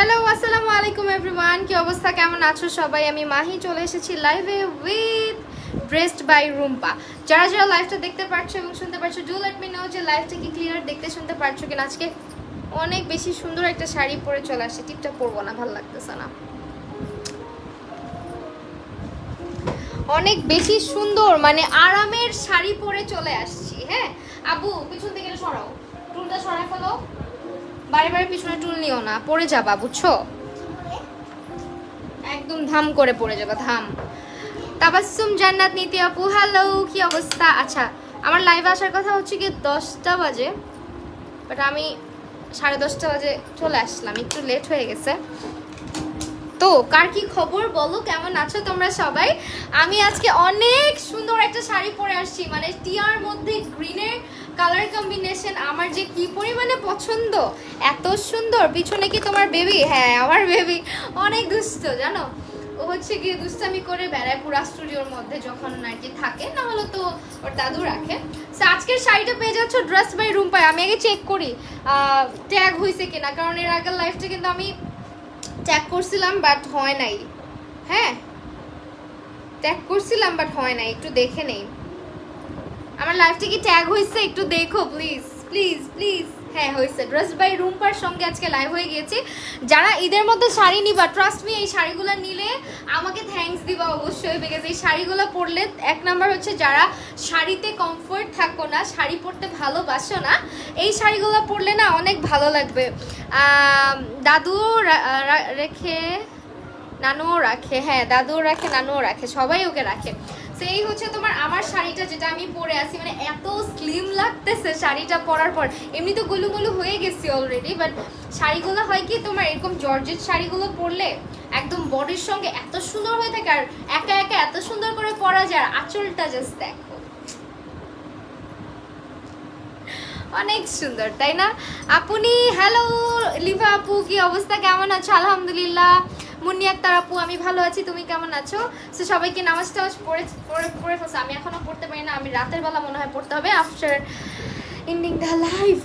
Hello আসসালামু আলাইকুম everyone, কি অবস্থা, কেমন আছো সবাই? আমি মাহি চলে এসেছি লাইভে উইথ ড্রেসড বাই রুম্পা। যারা যারা লাইভটা দেখতে পারছো এবং শুনতে পারছো, ডু লেট মি নো যে লাইভটা কি ক্লিয়ার দেখতে শুনতে পারছো কিনা। আজকে অনেক বেশি সুন্দর একটা শাড়ি পরে চলে আসছে, টিপটা পরবো না, ভালো লাগতেছে না। অনেক বেশি সুন্দর, মানে আরামের শাড়ি পরে চলে আসছি। হ্যাঁ আবু, পিছন থেকে সরাও, টুলটা সরাই ফেলো। বারে বারে পিছনে টুল নিও না, পড়ে যাবা, বুঝছো? একদম ধাম করে পড়ে যাবে, ধাম। তাবাসসুম জান্নাত নীতি আপু, হ্যালো, কি অবস্থা? আচ্ছা, আমার লাইভে আসার কথা হচ্ছে কি 10টা বাজে, বাট আমি 10:30 বাজে চলে আসলাম, একটু লেট হয়ে গেছে। তো কার কি খবর বলো, কেমন আছো তোমরা সবাই? আমি আজকে অনেক সুন্দর একটা শাড়ি পরে আসছি, মানে টিয়ার মধ্যে গ্রিনের কালার কম্বিনেশন আমার যে কি পরিমাণে পছন্দ, এত সুন্দর। পিছনে কি তোমার বেবি? হ্যাঁ, আমার বেবি অনেক দুষ্ট, জানো। ও হচ্ছে গিয়ে দুষ্টামি করে বেড়ায় পুরা স্টুডিওর মধ্যে, যখন আর কি থাকে, না হলে তো ওর দাদু রাখে। সো আজকের শাড়িটা পেয়ে যাচ্ছ ড্রেস বাই রুম্পায়। আমি আগে চেক করি ট্যাগ হয়েছে কিনা, কারণ এর আগের লাইফটা কিন্তু আমি ট্যাগ করছিলাম বাট হয় নাই। হ্যাঁ, ট্যাগ করছিলাম বাট হয় নাই, একটু দেখে নেই আমার লাইফটা কি ট্যাগ হয়েছে, একটু দেখো প্লিজ প্লিজ প্লিজ। হ্যাঁ হয়েছে, ড্রেস বাই রুম্পার সঙ্গে আজকে লাইভ হয়ে গিয়েছি। যারা ঈদের মধ্যে শাড়ি নিবা, ট্রাস্ট মি, এই শাড়িগুলো নিলে আমাকে থ্যাঙ্কস দিবা অবশ্যই, বিকজ এই শাড়িগুলো পরলে এক নাম্বার হচ্ছে যারা শাড়িতে কমফোর্ট থাকো না, শাড়ি পরতে ভালোবাসো না, এই শাড়িগুলো পরলে না অনেক ভালো লাগবে। দাদু রেখে নানুও রাখে, হ্যাঁ দাদুও রাখে, নানুও রাখে, সবাই ওকে রাখে। সেই হচ্ছে তোমার আমার শাড়িটা যেটা আমি পরে আছি, মানে এত স্লিম লাগতেছে শাড়িটা পরার পর। এমনি তো গুলুগুলু হয়ে গেছি অলরেডি, বাট শাড়িগুলো হয় কি তোমার এরকম জর্জেট শাড়িগুলো পরলে একদম বডির সঙ্গে এত সুন্দর হয়ে থাকে, আর একা একা এত সুন্দর করে পরা যায়। আর আঁচলটা জাস্ট দেখো, অনেক সুন্দর, তাই না? আপনি হ্যালো লিভা আপু, কি অবস্থা, কেমন আছো? আলহামদুলিল্লাহ। মুন্নি আক্তার আপু, আমি ভালো আছি, তুমি কেমন আছো? সো সবাইকে নামাজ টামাজ পড়ে ফেলছে, আমি এখনো পড়তে পারি না, আমি রাতের বেলা মনে হয় পড়তে হবে আফটার এন্ডিং দ্য লাইভ।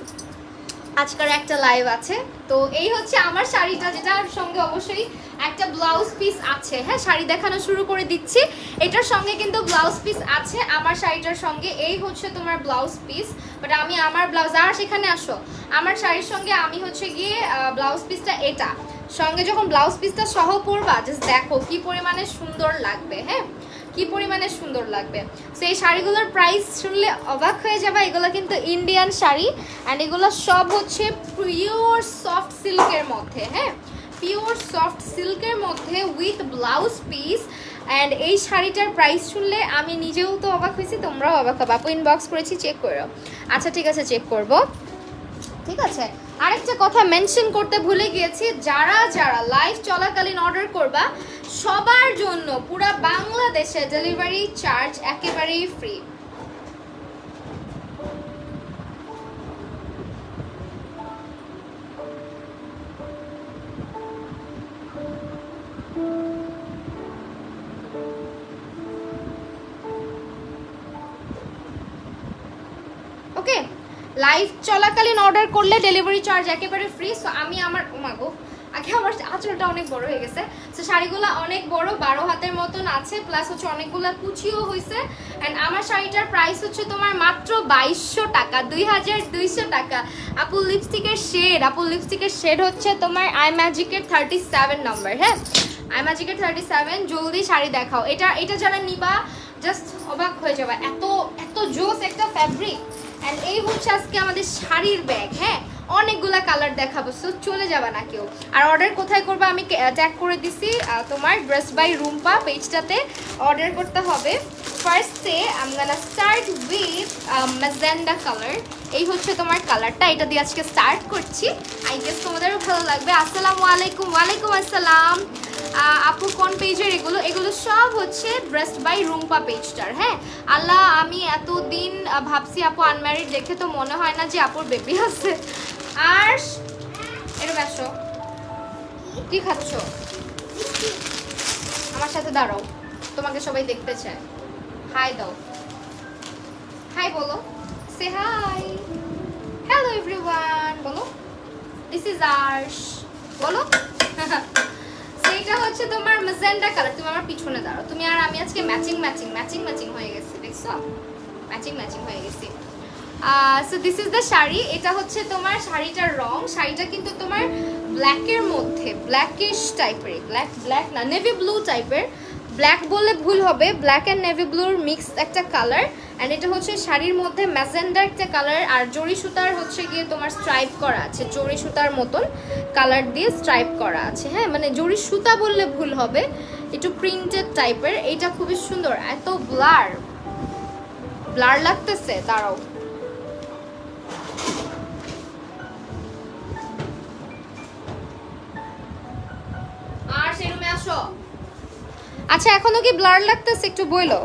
আজকের একটা লাইভ আছে। তো এই হচ্ছে আমার শাড়িটা, যেটার সঙ্গে অবশ্যই একটা ব্লাউজ পিস আছে। হ্যাঁ, শাড়ি দেখানো শুরু করে দিচ্ছি। এটার সঙ্গে কিন্তু ব্লাউজ পিস আছে আমার শাড়িটার সঙ্গে। এই হচ্ছে তোমার ব্লাউজ পিস, বাট আমি আমার ব্লাউজ, আর সেখানে আসো, আমার শাড়ির সঙ্গে আমি হচ্ছে গিয়ে ব্লাউজ পিসটা এটা সঙ্গে যখন ব্লাউজ পিসটা সহ পরবা, জাস্ট দেখো কি পরিমাণে সুন্দর লাগবে। হ্যাঁ, কি পরিমাণে সুন্দর লাগবে। সো এই শাড়িগুলোর প্রাইস শুনলে অবাক হয়ে যাবে। এগুলো কিন্তু ইন্ডিয়ান শাড়ি, অ্যান্ড এগুলো সব হচ্ছে পিওর সফট সিল্কের মধ্যে। হ্যাঁ, পিওর সফট সিল্কের মধ্যে উইথ ব্লাউজ পিস। অ্যান্ড এই শাড়িটার প্রাইস শুনলে আমি নিজেও তো অবাক হয়েছি, তোমরাও অবাক হবে। আপু ইনবক্স করেছি, চেক করো। আচ্ছা ঠিক আছে, চেক করবো। ঠিক আছে, আরেকটা কথা মেনশন করতে ভুলে গিয়েছি, যারা যারা লাইভ চলাকালীন অর্ডার করবা সবার জন্য পুরা বাংলাদেশে ডেলিভারি চার্জ একেবারেই ফ্রি। ওকে, লাইভ চলাকালীন অর্ডার করলে ডেলিভারি চার্জ একেবারে ফ্রি। সো আমি আমার ওমাগো, আগে আমার আঁচলটা অনেক বড় হয়ে গেছে। সো শাড়িগুলো অনেক বড়, 12 হাতের মতন আছে, প্লাস হচ্ছে অনেকগুলো কুচিও হয়েছে। অ্যান্ড আমার শাড়িটার প্রাইস হচ্ছে তোমার মাত্র 2200 টাকা, 2200 টাকা। আপুর লিপস্টিকের শেড, আপুর লিপস্টিকের শেড হচ্ছে তোমার আই ম্যাজিকের 37 নম্বর। হ্যাঁ, আই ম্যাজিকের 37। জলদি শাড়ি দেখাও। এটা যারা নিবা জাস্ট অবাক হয়ে যাবে, এত এত জোস একটা ফ্যাব্রিক। অ্যান্ড এই হচ্ছে আজকে আমাদের শাড়ির ব্যাগ। হ্যাঁ, অনেকগুলা কালার দেখাবো, সো চলে যাবে না কেউ। আর অর্ডার কোথায় করবে আমি ট্যাগ করে দিছি, তোমার ড্রেস বাই রুম্পা পেজটাতে অর্ডার করতে হবে। ফার্স্টে I gonna start with magenta colour. এই হচ্ছে তোমার কালারটা, এটা দিয়ে আজকে স্টার্ট করছি। আই গেস তোমাদেরও ভালো লাগবে। আসসালামু আলাইকুম। ওয়ালাইকুম আসসালাম। আপু কোন পেজের এগুলো? এগুলো সব হচ্ছে ড্রেসড বাই রুম্পা পেজটার। হ্যাঁ, আল্লাহ, আমি এতদিন ভাবছি আপু আনম্যারিড, দেখে তো মনে হয় না যে আপুর বেবি আছে। আর এটা ব্যস্ত, কি খাচ্ছ? আমার সাথে দাঁড়াও, তোমাকে সবাই দেখতে চায়। হাই দাও, হাই বলো, সে হাই। হ্যালো এভরিওয়ান বলো, দিস ইজ আর্শ বলো। সেইটা হচ্ছে তোমার ম্যাজেন্ডা কালার। তুমি আমার পিছনে দাঁড়াও, তুমি আর আমি আজকে ম্যাচিং ম্যাচিং ম্যাচিং ম্যাচিং হয়ে গেছি, দেখছো? ম্যাচিং ম্যাচিং হয়ে গেছি। So this is the sari. এটা হচ্ছে তোমার শাড়িটার রং। শাড়িটা কিন্তু তোমার ব্ল্যাকের মধ্যে, ব্ল্যাকিশ টাইপের, ব্ল্যাক না, নেভি ব্লু টাইপের। ব্ল্যাক বললে ভুল হবে, ব্ল্যাক অ্যান্ড নেভি ব্লুর মিক্স একটা কালার। অ্যান্ড এটা হচ্ছে শাড়ির মধ্যে ম্যাজেন্ডা একটা কালার, আর জরি সুতার হচ্ছে গিয়ে তোমার স্ট্রাইপ করা আছে, জরি সুতার মতন কালার দিয়ে স্ট্রাইপ করা আছে। হ্যাঁ, মানে জরি সুতা বললে ভুল হবে, একটু প্রিন্টেড টাইপের। এইটা খুবই সুন্দর। এত ব্লার লাগতেছে, দাঁড়াও। আর সেই রুমে আসো। আচ্ছা, এখনো কি ব্লার লাগতেছে একটু বইলো।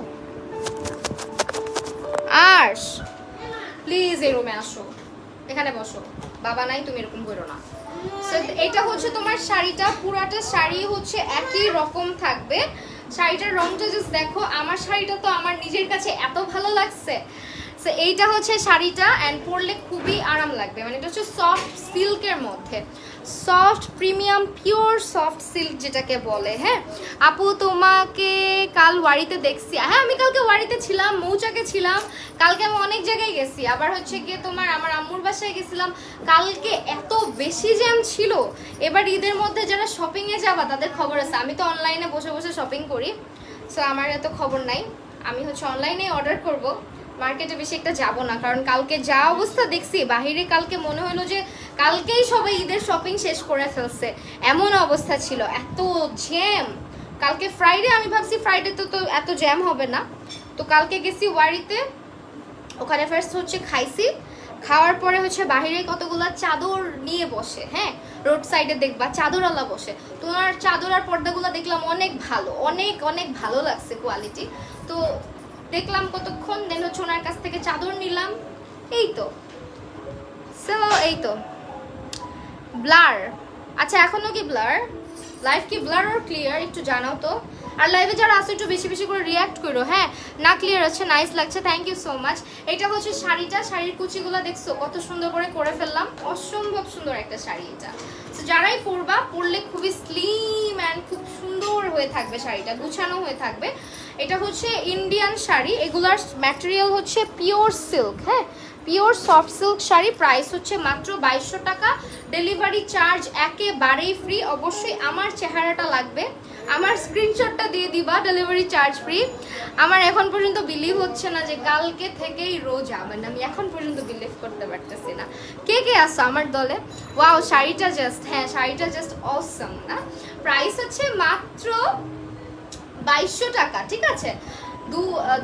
আর প্লিজ এই রুমে আসো, এখানে বসো। বাবা নাই, তুমি এরকম করো না। সো এটা হচ্ছে তোমার শাড়িটা, পুরাটা শাড়ি হচ্ছে একই রকম থাকবে। শাড়িটার রংটা জাস্ট দেখো। আমার শাড়িটা তো আমার নিজের কাছে এত ভালো লাগছে। সো এইটা হচ্ছে শাড়িটা, অ্যান্ড পরলে খুবই আরাম লাগবে। মানে এটা হচ্ছে সফট সিল্কের মধ্যে, soft premium pure soft silk যেটাকে বলে। হ্যাঁ আপু, তোমাকে কাল ওয়ারিতে দেখছি। হ্যাঁ, আমি কালকে ওয়ারিতে ছিলাম, মৌচাকে ছিলাম। কালকে আমি অনেক জায়গায় গেছি। আবার হচ্ছে গিয়ে তোমার আমার আম্মুর বাসায় গেছিলাম। কালকে এত বেশি জ্যাম ছিল। এবার ঈদের মধ্যে যারা শপিংয়ে যাবা তাদের খবর আছে। আমি তো অনলাইনে বসে বসে শপিং করি, সো আমার এত খবর নাই। আমি হচ্ছে অনলাইনে অর্ডার করব, মার্কেটে বেশি একটা যাব না। কারণ কালকে যা অবস্থা দেখছি বাহিরে, কালকে মনে হলো যে কালকেই সবাই ঈদের শপিং শেষ করে ফেলছে, এমন অবস্থা ছিল। এত জ্যাম। কালকে ফ্রাইডে, আমি ভাবছি ফ্রাইডে তো এত জ্যাম হবে না। তো কালকে গেছি ওয়ারিতে, ওখানে ফার্স্ট হচ্ছে খাইছি। খাওয়ার পরে হচ্ছে বাহিরে কতগুলো চাদর নিয়ে বসে। হ্যাঁ, রোড সাইডে দেখবা চাদরওয়ালা বসে। তোমার চাদর আর পর্দাগুলো দেখলাম অনেক ভালো, অনেক অনেক ভালো লাগছে কোয়ালিটি। তো দেখলাম কতক্ষণ, দেন হচ্ছে ওনার কাছ থেকে চাদর নিলাম। এই তো, সো এই তো ব্লার। আচ্ছা, এখনো কি ব্লার? লাইভ কি ব্লার আর ক্লিয়ার একটু জানাও তো। আর লাইভে যারা আসো একটু বেশি বেশি করে রিয়াক্ট করো। হ্যাঁ, না ক্লিয়ার আছে, নাইস লাগছে, থ্যাংক ইউ সো মাচ। এটা হচ্ছে শাড়িটা। শাড়ির কুচিগুলো দেখছো কত সুন্দর করে ফেললাম। অসম্ভব সুন্দর একটা শাড়ি এটা। তো যারাই পরবা, পরলে খুবই স্লিম অ্যান্ড খুব সুন্দর হয়ে থাকবে শাড়িটা, গুছানো হয়ে থাকবে। এটা হচ্ছে ইন্ডিয়ান শাড়ি, এগুলার ম্যাটেরিয়াল হচ্ছে পিওর সিল্ক। হ্যাঁ, pure soft silk sari. Price হচ্ছে মাত্র 2200 টাকা। ডেলিভারি চার্জ একেবারেই ফ্রি। অবশ্যই আমার চেহারাটা লাগবে, আমার স্ক্রিনশটটা দিয়ে দিবা, ডেলিভারি চার্জ ফ্রি। আমার এখন পর্যন্ত বিলিভ হচ্ছে না যে কালকে থেকেই রোজা, মানে আমি এখন পর্যন্ত বিলিভ করতে পারতেছি না। কে কে আসো আমার দলে? ওয়াও, শাড়িটা জাস্ট, হ্যাঁ শাড়িটা জাস্ট অসম না। প্রাইস হচ্ছে মাত্র 2200 টাকা, ঠিক আছে?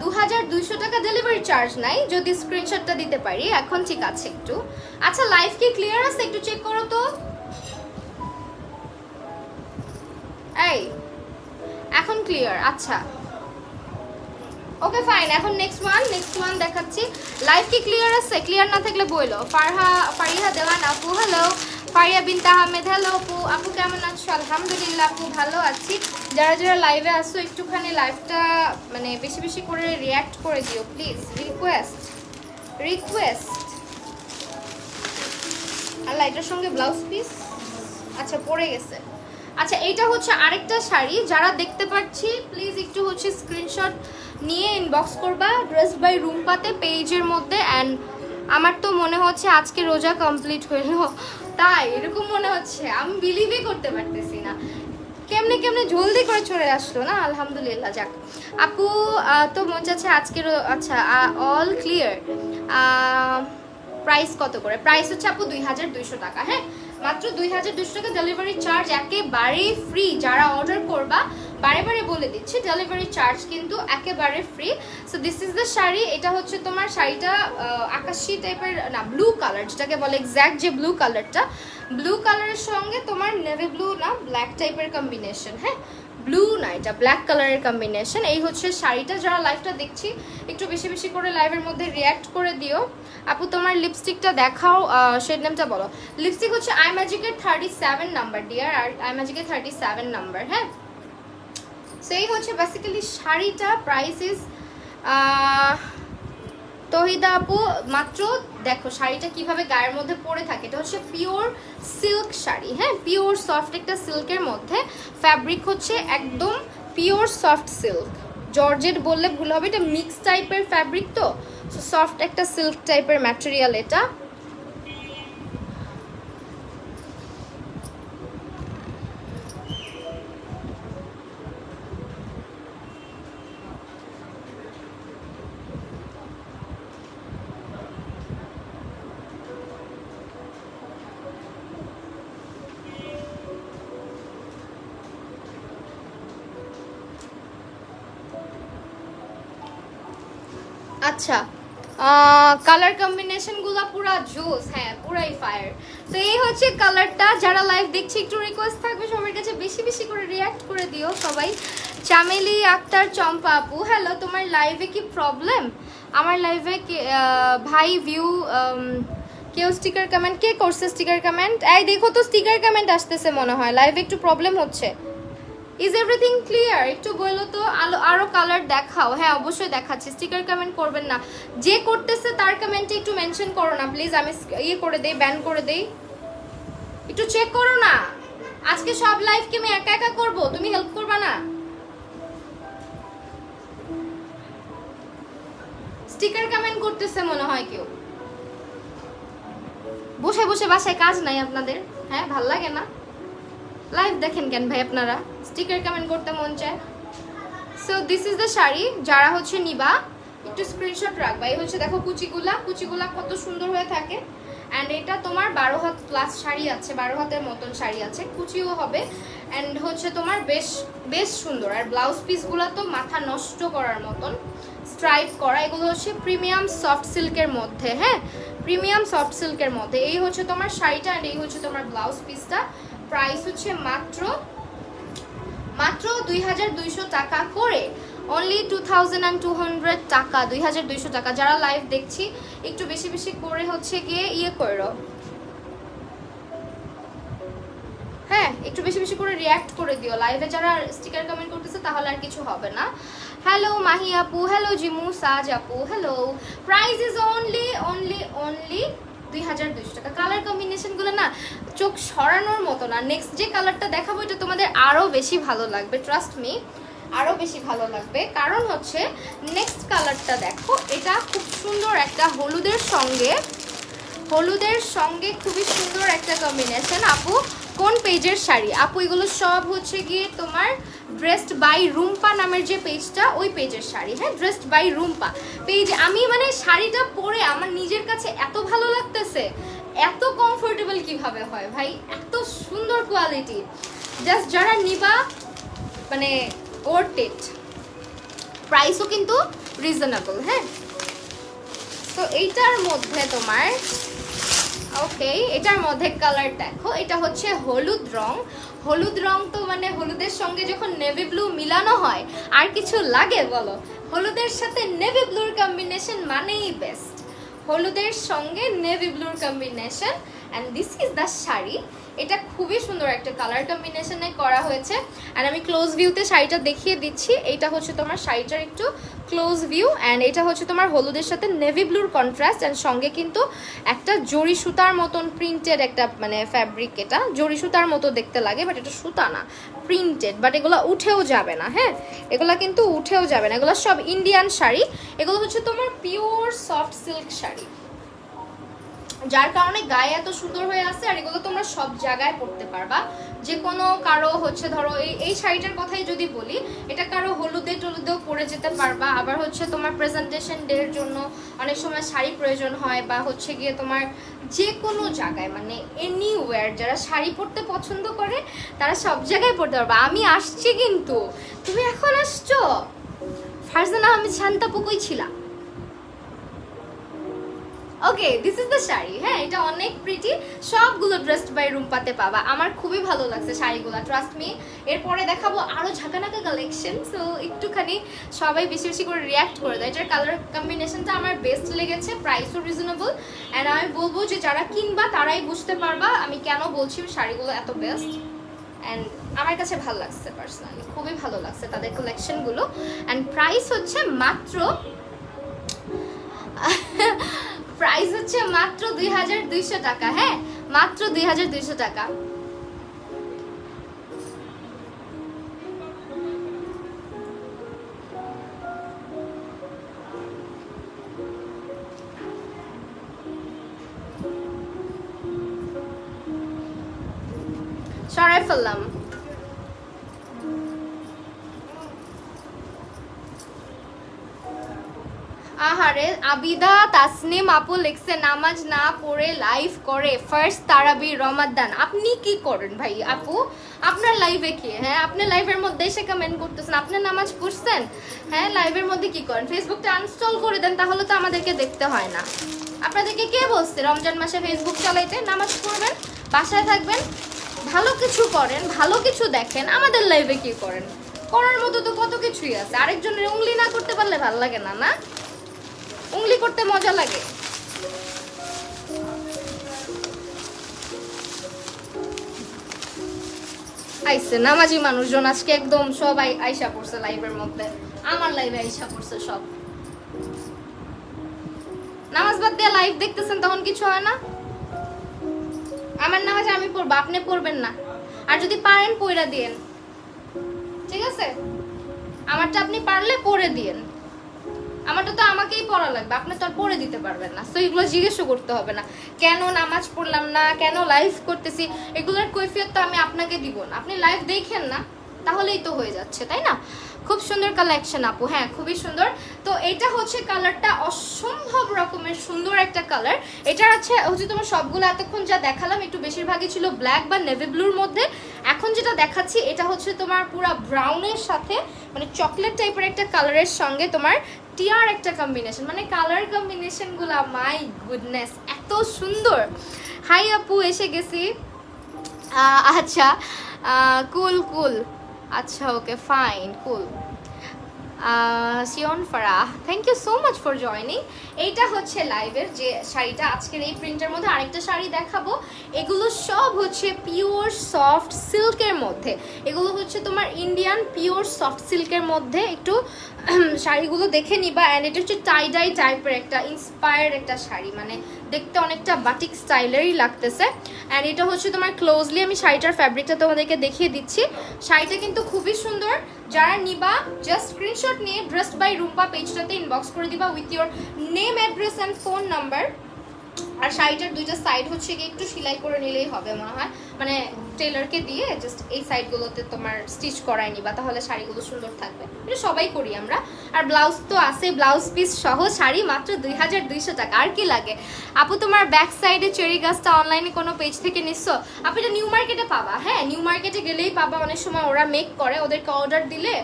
2200 টাকা ডেলিভারি চার্জ নাই, যদি স্ক্রিনশটটা দিতে পারি। এখন ঠিক আছে একটু। আচ্ছা, লাইভ কি ক্লিয়ার আছে একটু চেক করো তো। এই এখন ক্লিয়ার? আচ্ছা, ওকে ফাইন। এখন নেক্সট ওয়ান দেখাচ্ছি। লাইভ কি ক্লিয়ার আছে? ক্লিয়ার না থাকলে বইলো। ফারিহা দেওয়ান আপু হ্যালো। ফারিয়া বিনতে আহমেদ হ্যালো আপু। আপু কেমন আছো? আলহামদুলিল্লাহ আপু, ভালো আছি। যারা যারা লাইভে আসো একটুখানি লাইভটা মানে বেশি বেশি করে রিয়াক্ট করে দিও প্লিজ, রিকোয়েস্ট। আর লাইটার সঙ্গে ব্লাউজ পিস, আচ্ছা পরে গেছে। আচ্ছা, এইটা হচ্ছে আরেকটা শাড়ি। যারা দেখতে পাচ্ছি প্লিজ একটু হচ্ছে স্ক্রিনশট নিয়ে ইনবক্স করবা, ড্রেস বাই রুম্পাতে পেজের মধ্যে। অ্যান্ড আমার তো মনে হচ্ছে আজকে রোজা কমপ্লিট হইল, তাই এরকম মনে হচ্ছে। আমি বিলিভই করতে পারতেছি না, কেমনে জলদি করে চলে আসলো না। আলহামদুলিল্লাহ, যাক আপু। তো মন চাচ্ছে আজকের, আচ্ছা অল ক্লিয়ার। প্রাইস কত করে? প্রাইস হচ্ছে আপু 2200 টাকা। হ্যাঁ, মাত্র 2200 টাকা। ডেলিভারি চার্জ একেবারেই ফ্রি। যারা অর্ডার করবা, বারে বারে বলে দিচ্ছি, ডেলিভারি চার্জ কিন্তু একেবারে free. So this is the sari. এটা হচ্ছে তোমার শাড়িটা আকাশি টাইপের না, ব্লু কালার যেটাকে বলে, এক্স্যাক্ট যে ব্লু কালারটা, ব্লু কালারের সঙ্গে তোমার নেভি ব্লু না ব্ল্যাক টাইপের কম্বিনেশন। হ্যাঁ, ব্লু না, এটা ব্ল্যাক কালারের কম্বিনেশন। এই হচ্ছে শাড়িটা। যারা লাইভটা দেখছি একটু বেশি বেশি করে লাইভের মধ্যে রিয়াক্ট করে দিও। আপু তোমার লিপস্টিকটা দেখাও, শেড নেমটা বলো। লিপস্টিক হচ্ছে আই ম্যাজিকের 37 নাম্বার ডিয়ার, আর আই ম্যাজিকের 37 নাম্বার। হ্যাঁ, সো এই হচ্ছে বেসিক্যালি শাড়িটা। প্রাইস ইজ তহিদা আপু মাত্র দেখো শাড়িটা কিভাবে গায়ের মধ্যে পরে থাকে। এটা হচ্ছে পিওর সিল্ক শাড়ি, হ্যাঁ, পিওর সফট একটা সিল্কের মধ্যে, ফ্যাব্রিক হচ্ছে একদম পিওর সফট সিল্ক, জর্জেট বললে ভুল হবে, এটা মিক্স টাইপের ফ্যাব্রিক, তো সফট একটা সিল্ক টাইপের ম্যাটেরিয়াল এটা। আচ্ছা, কালার কম্বিনেশনগুলো পুরা জোস, হ্যাঁ পুরাই ফায়ার। তো এই হচ্ছে কালারটা। যারা লাইভ দেখছি একটু রিকোয়েস্ট থাকবে সবার কাছে বেশি বেশি করে রিয়াক্ট করে দিও সবাই। চামেলি আক্তার চম্পা আপু, হ্যালো, তোমার লাইভে কি প্রবলেম? আমার লাইভে ভাই ভিউ কেউ স্টিকার কমেন্ট কে করছে? স্টিকার কমেন্ট এই দেখো তো, স্টিকার কমেন্ট আসতেছে মনে হয়, লাইভে একটু প্রবলেম হচ্ছে। Is everything clear? একটু বলো তো, আরো কালার দেখাও। হ্যাঁ অবশ্যই দেখাচ্ছি, স্টিকার কমেন্ট করবেন না, যে করতেছে তার কমেন্টে একটু মেনশন করো না প্লিজ, আমি ইয়ে করে দেই, ব্যান করে দেই। একটু চেক করো না, আজকে সব লাইভ কি আমি একা একা করব, তুমি হেল্প করবা না? স্টিকার কমেন্ট করতেছে মনে হয় কেউ। বসে বসে বাসায় কাজ নাই আপনাদের? হ্যাঁ ভাল লাগে না? লাইভ দেখেন কেন ভাই আপনারা? স্টিকার কমেন্ট করতে মন চায়। So this is the sari, যারা হচ্ছে নিবা একটু স্ক্রিনশট রাখবা। এই হচ্ছে দেখো কুচিগুলা কত সুন্দর হয়ে থাকে। অ্যান্ড এটা তোমার 12 হাত প্লাস শাড়ি আছে, 12 হাতের মতন শাড়ি আছে, কুচিও হবে। অ্যান্ড হচ্ছে তোমার বেশ সুন্দর। আর ব্লাউজ পিসগুলো তো মাথা নষ্ট করার মতন, স্ট্রাইপ করা। এগুলো হচ্ছে প্রিমিয়াম সফট সিল্কের মধ্যে, হ্যাঁ প্রিমিয়াম সফট সিল্কের মধ্যে। এই হচ্ছে তোমার শাড়িটা, অ্যান্ড এই হচ্ছে তোমার ব্লাউজ পিসটা। প্রাইস হচ্ছে মাত্র 2200 টাকা করে, অনলি 2200 টাকা, 2200 টাকা। যারা লাইভ দেখছি একটু বেশি বেশি করে হচ্ছে গিয়ে ইয়ে করো, হ্যাঁ একটু বেশি বেশি করে রিয়াক্ট করে দিও লাইভে যারা স্টিকার কমেন্ট করতেছে, তাহলে আর কিছু হবে না। হ্যালো মাহি আপু, হ্যালো জিমু সাজ আপু, হ্যালো। প্রাইস ইজ অনলি 2200 টাকা। কালার কম্বিনেশনগুলো না চোখ সরানোর মতো না। নেক্সট যে কালারটা দেখাবো এটা তোমাদের আরও বেশি ভালো লাগবে, ট্রাস্ট মি, আরও বেশি ভালো লাগবে। কারণ হচ্ছে নেক্সট কালারটা দেখো, এটা খুব সুন্দর একটা হলুদের সঙ্গে খুবই সুন্দর একটা কম্বিনেশন। আপু কোন পেজের শাড়ি? আপু এগুলো সব হচ্ছে গিয়ে তোমার ড্রেসড বাই রুম্পা নামের যে পেজটা, ওই পেজের শাড়ি, হ্যাঁ ড্রেসড বাই রুম্পা পেজ। আমি মানে শাড়িটা পরে আমার নিজের কাছে এত ভালো লাগতেছে, এত কমফোর্টেবল কিভাবে হয় ভাই, এত সুন্দর কোয়ালিটি। জাস্ট যারা নিবা মানে ওয়ার্থ ইট, প্রাইসও কিন্তু রিজনেবল, হ্যাঁ। তো এইটার মধ্যে তোমার ওকে, এটার মধ্যে কালার দেখো, এটা হচ্ছে হলুদ রং তো মানে হলুদের সঙ্গে যখন নেভি ব্লু মিলানো হয় আর কিছু লাগে বলো? হলুদের সাথে নেভি ব্লুর কম্বিনেশন মানেই বেস্ট, হলুদের সঙ্গে নেভি ব্লুর combination. And this is the sari. এটা খুবই সুন্দর একটা কালার কম্বিনেশনে করা হয়েছে। অ্যান্ড আমি ক্লোজ ভিউতে শাড়িটা দেখিয়ে দিচ্ছি। এইটা হচ্ছে তোমার শাড়িটার একটু ক্লোজ ভিউ, অ্যান্ড এটা হচ্ছে তোমার হলুদের সাথে নেভি ব্লুর কন্ট্রাস্ট। অ্যান্ড সঙ্গে কিন্তু একটা জরি সুতার মতন প্রিন্টেড একটা মানে ফ্যাব্রিক, এটা জরি সুতার মতো দেখতে লাগে বাট এটা সুতা না, প্রিন্টেড। বাট এগুলো উঠেও যাবে না, হ্যাঁ এগুলো কিন্তু উঠেও যাবে না, এগুলো সব ইন্ডিয়ান শাড়ি। এগুলো হচ্ছে তোমার পিওর সফট সিল্ক শাড়ি, যার কারণে গায়ে এত সুন্দর হয়ে আছে। আর এগুলো তোমরা সব জায়গায় পরতে পারবা, যে কোনো কারো হচ্ছে ধরো এই শাড়িটার কথাই যদি বলি, এটা কারো হলুদে টলুদেও পরে যেতে পারবা। আবার হচ্ছে তোমার প্রেজেন্টেশন ডের জন্য অনেক সময় শাড়ি প্রয়োজন হয়, বা হচ্ছে গিয়ে তোমার যে কোনো জায়গায় মানে এনিওয়্যার যারা শাড়ি পরতে পছন্দ করে তারা সব জায়গায় পরতে পারবা। আমি আসছি কিন্তু, তুমি এখন আসছো? ফারজানা আহমেদ শান্তা পুকুই ছিলাম। Okay this is the sari, হ্যাঁ এটা অনেক প্রিটি, সবগুলো ড্রেসড বাই রুম্পাতে পাবা। আমার খুবই ভালো লাগছে শাড়িগুলো, ট্রাস্ট মি। এরপরে দেখাবো আরও ঝাঁকানাকা কালেকশন, সো একটুখানি সবাই বেশি বেশি করে রিয়াক্ট করে দেয়। এটার কালার কম্বিনেশনটা আমার বেস্ট লেগেছে, প্রাইসও রিজনেবল। অ্যান্ড আমি বলবো যে যারা কিনবা তারাই বুঝতে পারবা আমি কেন বলছি শাড়িগুলো এত বেস্ট। অ্যান্ড আমার কাছে ভালো লাগছে, পার্সোনালি খুবই ভালো লাগছে তাদের কালেকশনগুলো। অ্যান্ড প্রাইস হচ্ছে মাত্র প্রাইস হচ্ছে মাত্র 2200 টাকা। হ্যাঁ, মাত্র 2200 টাকা। সরাই ফেললাম। আহারে, আবিদা তাসনিম আপু লিখছে নামাজ না পড়ে লাইভ করে ফার্স্ট তারাবি রমাদান। আপনি কি করেন ভাই আপু? আপনার লাইভে কি? হ্যাঁ, আপনি লাইভের মধ্যে এসে কমেন্ট করতেছেন আপনি নামাজ পড়ছেন? হ্যাঁ, লাইভের মধ্যে কি করেন? ফেসবুকটা আনইনস্টল করে দেন, তাহলে তো আমাদেরকে দেখতে হয় না। আপনাদেরকে কে বলছে রমজান মাসে ফেসবুক চালাইতে? নামাজ পড়বেন, বাসায় থাকবেন, ভালো কিছু করেন, ভালো কিছু দেখেন। আমাদের লাইভে কি করেন? করার মতো তো কত কিছুই আছে। আরেকজনের উংলি না করতে পারলে ভালো লাগে না, না? উংলি করতে মজা লাগে। আইসে নামাজি মানুষজন আজকে একদম সবাই আইসা পড়ছে লাইভের মধ্যে। আমার লাইভে আইসা পড়ছে সব। নামাজ বাদ দিয়ে লাইভ দেখতেছেন তখন কিছু হয় না? আমার নামাজ আমি পড়বো, আপনি পড়বেন না। আর যদি পারেন পড়া দিয়েন, ঠিক আছে? আমারটা আপনি পারলে পড়ে দিয়েন। আমারটা তো আমাকেই পড়া লাগবে, আপনি তো আর পড়ে দিতে পারবেন না। তো এগুলো জিজ্ঞেসও করতে হবে না, কেন নামাজ পড়লাম না, কেন লাইভ করতেছি, এগুলোর কৈফিয়ত তো আমি আপনাকে দিব না। আপনি লাইভ দেখেন না, তাহলেই তো হয়ে যাচ্ছে, তাই না? খুব সুন্দর কালেকশন আপু, হ্যাঁ খুবই সুন্দর। তো এটা হচ্ছে কালারটা অসম্ভব রকমের সুন্দর একটা কালার। এটা হচ্ছে তোমার সবগুলো এতক্ষণ যা দেখালাম একটু বেশিরভাগই ছিল ব্ল্যাক বা নেভি ব্লুর মধ্যে। এখন যেটা দেখাচ্ছি এটা হচ্ছে তোমার পুরা ব্রাউনের সাথে মানে চকলেট টাইপের একটা কালারের সঙ্গে তোমার টিয়ার একটা কম্বিনেশন, মানে কালার কম্বিনেশনগুলো মাই গুডনেস এত সুন্দর। হাই আপু, এসে গেছি। আচ্ছা, কুল কুল, আচ্ছা ওকে ফাইন, কুল। সিয়ন Farah, thank you so much for joining. এইটা হচ্ছে লাইভের যে শাড়িটা, আজকের এই প্রিন্টের মধ্যে আরেকটা শাড়ি দেখাবো। এগুলো সব হচ্ছে পিওর সফট সিল্কের মধ্যে। এগুলো হচ্ছে তোমার ইন্ডিয়ান পিওর সফট সিল্কের মধ্যে। একটু শাড়িগুলো দেখে নিবা। অ্যান্ড এটা হচ্ছে টাইডাই টাইপের একটা ইন্সপায়ার্ড একটা শাড়ি, মানে দেখতে অনেকটা বাটিক স্টাইলেরই লাগতেছে। অ্যান্ড এটা হচ্ছে তোমার ক্লোজলি আমি শাড়িটার ফ্যাব্রিকটা তোমাদেরকে দেখিয়ে দিচ্ছি। শাড়িটা কিন্তু খুবই সুন্দর। যারা নিবা জাস্ট স্ক্রিনশট নিয়ে ড্রেসড বাই রুম্পা পেজটাতে ইনবক্স করে দিবা with your name, address and phone number. আর শাড়িটার দুইটা সাইড হচ্ছে কি একটু সেলাই করে নিলেই হবে মনে হয়, মানে টেলারকে দিয়ে জাস্ট এই সাইডগুলোতে তোমার স্টিচ করাই নিবা, তাহলে শাড়িগুলো সুন্দর থাকবে। এটা সবাই করি আমরা। আর ব্লাউজ তো আছে, ব্লাউজ পিস সহ শাড়ি মাত্র 2200 টাকা। আর কি লাগে আপু? তোমার ব্যাক সাইডে চেরি গাছটা অনলাইনে কোনো পেজ থেকে নিচ্ছো আপু? এটা নিউ মার্কেটে পাবা। হ্যাঁ, নিউ মার্কেটে গেলেই পাবা। অনেক সময় ওরা মেক করে, ওদেরকে অর্ডার দিলে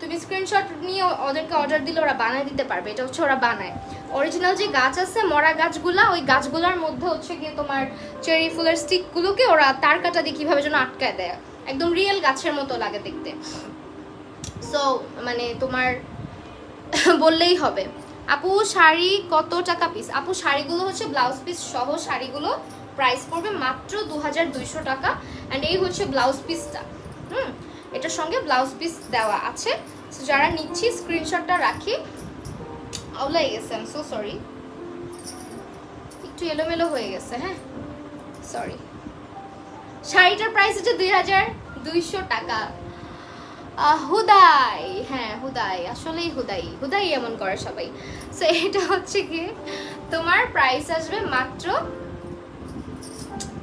তুমি স্ক্রিনশট নিয়ে ওদেরকে অর্ডার দিলে ওরা বানায় দিতে পারবে। এটা হচ্ছে ওরা বানায়। অরিজিনাল যে গাছ আছে মরা গাছগুলা, ওই গাছগুলোর মধ্যে হচ্ছে গিয়ে তোমার চেরি ফুলের স্টিকগুলোকে ওরা তার কাটা দিয়ে কীভাবে যেন আটকায় দেয়, একদম রিয়েল গাছের মতো লাগে দেখতে। সো মানে তোমার বললেই হবে। আপু শাড়ি কত টাকা পিস? আপু শাড়িগুলো হচ্ছে ব্লাউজ পিস সহ শাড়িগুলো প্রাইস পড়বে মাত্র 2200 টাকা। অ্যান্ড এই হচ্ছে ব্লাউজ পিসটা। এটার সঙ্গে ব্লাউজ পিস দেওয়া আছে। সো যারা নিচ্ছি স্ক্রিনশটটা রাখি। আউলাই গেছে, আই এম সো সরি, একটু এলোমেলো হয়ে গেছে। হ্যাঁ সরি। শাড়িটার প্রাইস হচ্ছে 2200 টাকা। হুদাই, হ্যাঁ হুদাই, আসলেই হুদাই, হুদাই এমন করে সবাই। সো এটা হচ্ছে কি তোমার প্রাইস আসবে মাত্র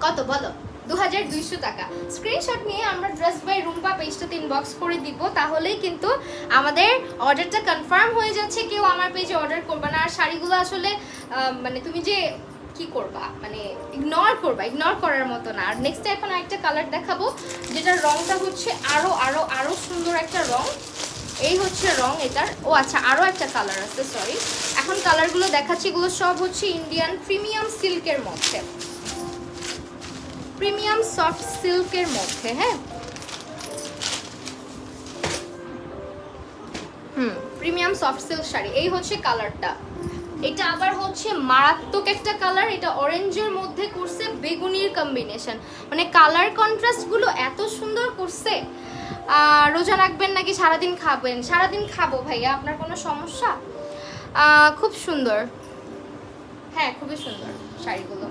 কত বলো? 2200 টাকা। স্ক্রিনশট নিয়ে আমরা ড্রেস বাই রুম্পা পেজটাতে ইনবক্স করে দিব, তাহলেই কিন্তু আমাদের অর্ডারটা কনফার্ম হয়ে যাচ্ছে। কেউ আমার পেজে অর্ডার করবে না। আর শাড়িগুলো আসলে মানে তুমি যে কি করবা, মানে ইগনোর করবা, ইগনোর করার মতো না। আর নেক্সট এখন আরেকটা কালার দেখাবো, যেটার রংটা হচ্ছে আরো আরো আরো সুন্দর একটা রং। এই হচ্ছে রং এটার। ও আচ্ছা, আরো একটা কালার আছে, সরি। এখন কালারগুলো দেখাচ্ছি, এগুলো সব হচ্ছে ইন্ডিয়ান প্রিমিয়াম সিল্কের মধ্যে, প্রিমিয়াম সফট সিল্কের মধ্যে। হ্যাঁ, প্রিমিয়াম সফট সিল্ক শাড়ি। এই হচ্ছে কালারটা। এটা আবার হচ্ছে মারাত্মক একটা কালার। এটা অরেঞ্জের মধ্যে করছে বেগুনির কম্বিনেশন, মানে কালার কন্ট্রাস্টগুলো এত সুন্দর করছে। রোজা রাখবেন নাকি সারাদিন খাবেন? সারাদিন খাবো ভাইয়া, আপনার কোনো সমস্যা? খুব সুন্দর। হ্যাঁ খুবই সুন্দর শাড়িগুলো,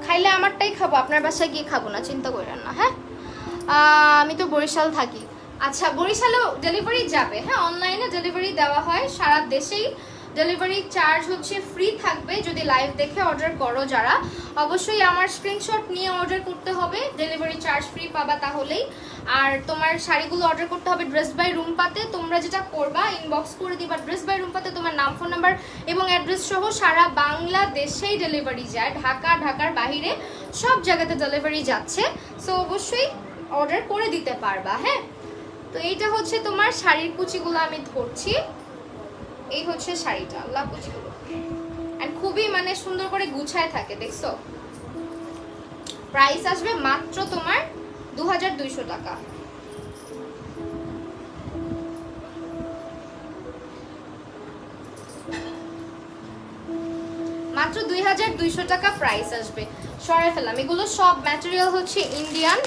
খাইলে আমারটাই খাবো, আপনার বাসায় গিয়ে খাবো না, চিন্তা করেন না। হ্যাঁ আমি তো বরিশাল থাকি। আচ্ছা বরিশালেও ডেলিভারি যাবে, হ্যাঁ অনলাইনে ডেলিভারি দেওয়া হয় সারা দেশেই। ডেলিভারি চার্জ হচ্ছে ফ্রি থাকবে যদি লাইভ দেখে অর্ডার করো যারা, অবশ্যই আমার স্ক্রিনশট নিয়ে অর্ডার করতে হবে, ডেলিভারি চার্জ ফ্রি পাবা তাহলেই। আর তোমার শাড়িগুলো অর্ডার করতে হবে ড্রেস বাই রুম্পাতে, তোমরা যেটা করবা ইনবক্স করে দিবা ড্রেস বাই রুম্পাতে, তোমার নাম ফোন নাম্বার এবং অ্যাড্রেস সহ। সারা বাংলাদেশেই ডেলিভারি যায়, ঢাকা ঢাকার বাহিরে সব জায়গাতে ডেলিভারি যাচ্ছে, সো অবশ্যই অর্ডার করে দিতে পারবা। হ্যাঁ তো এইটা হচ্ছে তোমার শাড়ির কুচিগুলো আমি ধরছি, এই হচ্ছে শাড়িটা, আল্লাহ কুচিগুলো এন্ড খুবই মানে সুন্দর করে গুছায় থাকে, দেখছো। প্রাইস আসবে মাত্র তোমার 2200 টাকা। মাত্র 2200 টাকা প্রাইস আসবে। সরাই ফেললাম, এগুলো সব ম্যাটেরিয়াল হচ্ছে ইন্ডিয়ান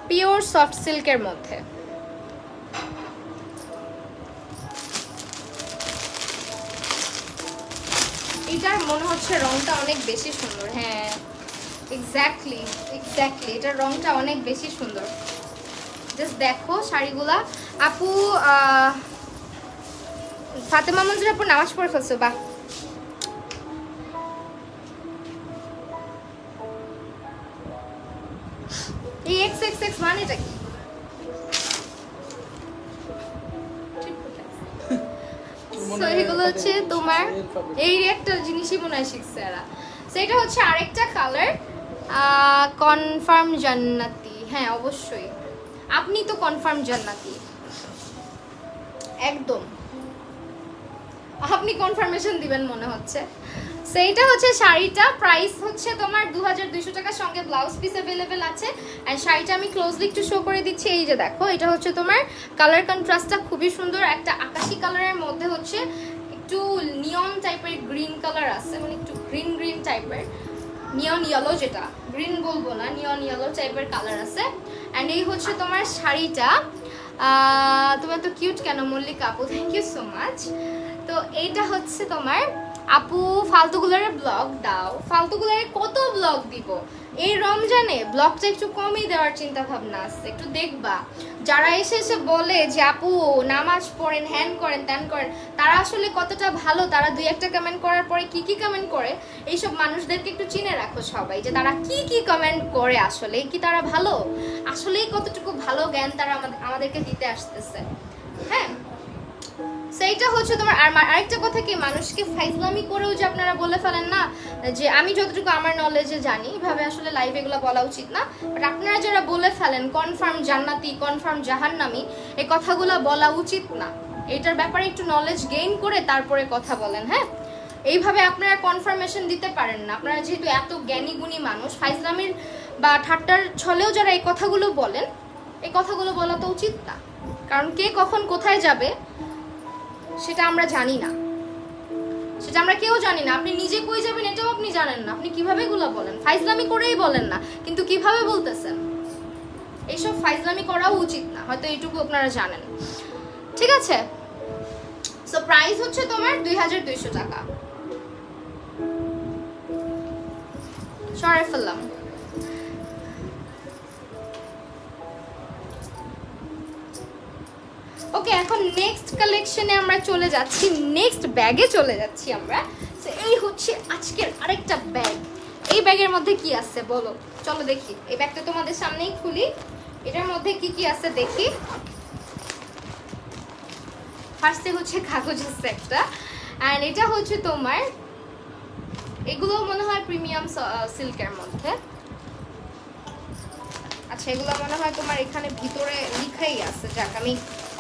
পিওর সফট সিল্কের মধ্যে। এটার মনে হচ্ছে রংটা অনেক বেশি সুন্দর। হ্যাঁ এক্স্যাক্টলি এক্স্যাক্টলি, এটার রংটা অনেক বেশি সুন্দর। জাস্ট দেখো শাড়িগুলা। আপু ফাতেমা মঞ্জুর আপু নামাজ পড়ে ফেলছো, বাহ। এই XXX মানেটা কি? এগুলো হচ্ছে তোমার এই একটা জিনিসই মনে হয় শিখছে এরা। সেটা হচ্ছে আরেকটা কালার, কনফার্ম জান্নাতি। হ্যাঁ অবশ্যই আপনি তো কনফার্ম জান্নাতি, একদম আপনি কনফার্মেশন দিবেন মনে হচ্ছে। সেইটা হচ্ছে শাড়িটা, প্রাইস হচ্ছে তোমার 2200 টাকার সঙ্গে ব্লাউজ পিস অ্যাভেলেবেল আছে। অ্যান্ড শাড়িটা আমি ক্লোজলি একটু শো করে দিচ্ছি, এই যে দেখো এটা হচ্ছে তোমার কালার কন্ট্রাস্টটা খুবই সুন্দর, একটা আকাশি কালারের মধ্যে হচ্ছে একটু নিয়ন টাইপের গ্রিন কালার আছে, মানে একটু গ্রিন গ্রিন টাইপের, নিয়ন ইয়েলো, যেটা গ্রিন বলবো না, নিয়ন ইয়েলো টাইপের কালার আছে। অ্যান্ড এই হচ্ছে তোমার শাড়িটা। তোমার তো কিউট কেন মল্লিকা আপু, থ্যাংক ইউ সো মাচ। তো এইটা হচ্ছে তোমার আপু ফালতুগুলারে ব্লগ দাও, ফালতুগুলারে কত ব্লগ দিব এই রমজানে, ব্লগটা একটু কমই দেওয়ার চিন্তা ভাবনা আছে, একটু দেখবা। যারা এসে এসে বলে যে আপু নামাজ পড়েন, হ্যান করেন, ত্যান করেন, তারা আসলে কতটা ভালো, তারা দুই একটা কমেন্ট করার পরে কি কি কমেন্ট করে, এইসব মানুষদেরকে একটু চিনে রাখো সবাই, যে তারা কি কি কমেন্ট করে, আসলে কি তারা ভালো, আসলেই কতটুকু ভালো জ্ঞান তারা আমাদেরকে দিতে আসতেছে। হ্যাঁ সেইটা হচ্ছে তোমার। আর আরেকটা কথা কি, মানুষকে ফাইজলামি করেও যে আপনারা বলে ফেলেন না, যে আমি যতটুকু আমার নলেজে জানি এভাবে আসলে লাইভে এগুলো বলা উচিত না, বাট আপনারা যারা বলে ফেলেন কনফার্ম জান্নাতি, কনফার্ম জাহান্নামি, এই কথাগুলো বলা উচিত না। এটার ব্যাপারে একটু নলেজ গেইন করে তারপরে কথা বলেন। হ্যাঁ এইভাবে আপনারা কনফার্মেশন দিতে পারেন না, আপনারা যেহেতু এত জ্ঞানী গুণী মানুষ, ফাইজলামির বা ঠাট্টার ছলেও যারা এই কথাগুলো বলেন, এই কথাগুলো বলা তো উচিত না, কারণ কে কখন কোথায় যাবে সেটা আমরা জানি না, সেটা আমরা কেউ জানি না। আপনি নিজে কই যাবেন এটাও আপনি জানেন না, আপনি কিভাবে এগুলো বলেন, ফাইজলামি করেই বলেন না, কিন্তু কিভাবে বলতেছেন, এইসব ফাইজলামি করাও উচিত না, হয়তো এইটুকু আপনারা জানেন। ঠিক আছে, সো প্রাইস হচ্ছে তোমার 2200 টাকা। সরাই ফেললাম। ওকে, এখন নেক্সট কালেকশনে আমরা চলে যাচ্ছি, নেক্সট ব্যাগে চলে যাচ্ছি আমরা। তো এই হচ্ছে আজকের আরেকটা ব্যাগ। এই ব্যাগের মধ্যে কি আছে বলো, চলো দেখি। এই ব্যাগটা তোমাদের সামনেই খুলি, এটার মধ্যে কি কি আছে দেখি। ফার্স্টে হচ্ছে কাগজ আছে একটা, অ্যান্ড এটা হচ্ছে তোমার, এগুলো মনে হয় প্রিমিয়াম সিল্কের মধ্যে। আচ্ছা এগুলো মনে হয় তোমার এখানে ভিতরে লিখাই আছে, যাক আমি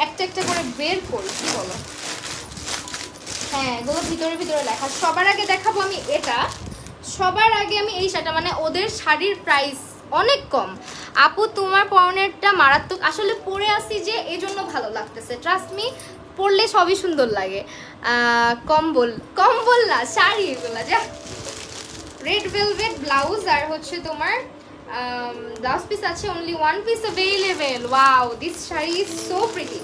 একটা একটা করে বের করি, কি বলো। হ্যাঁ এগুলো ভিতরে ভিতরে লেখা। সবার আগে দেখাবো আমি এটা, সবার আগে আমি এই শাড়িটা, মানে ওদের শাড়ির প্রাইস অনেক কম। আপু তোমার পরনেরটা মারাত্মক, আসলে পরে আসি যে এই জন্য ভালো লাগতেছে, ট্রাস্ট মি, পরলে সবই সুন্দর লাগে। কম্বল, কম্বল না শাড়ি, এগুলো যা রেড ভেলভেট ব্লাউজ, আর হচ্ছে তোমার ব্লাউজ পিস আছে, only one piece available. Wow, this sari is so pretty.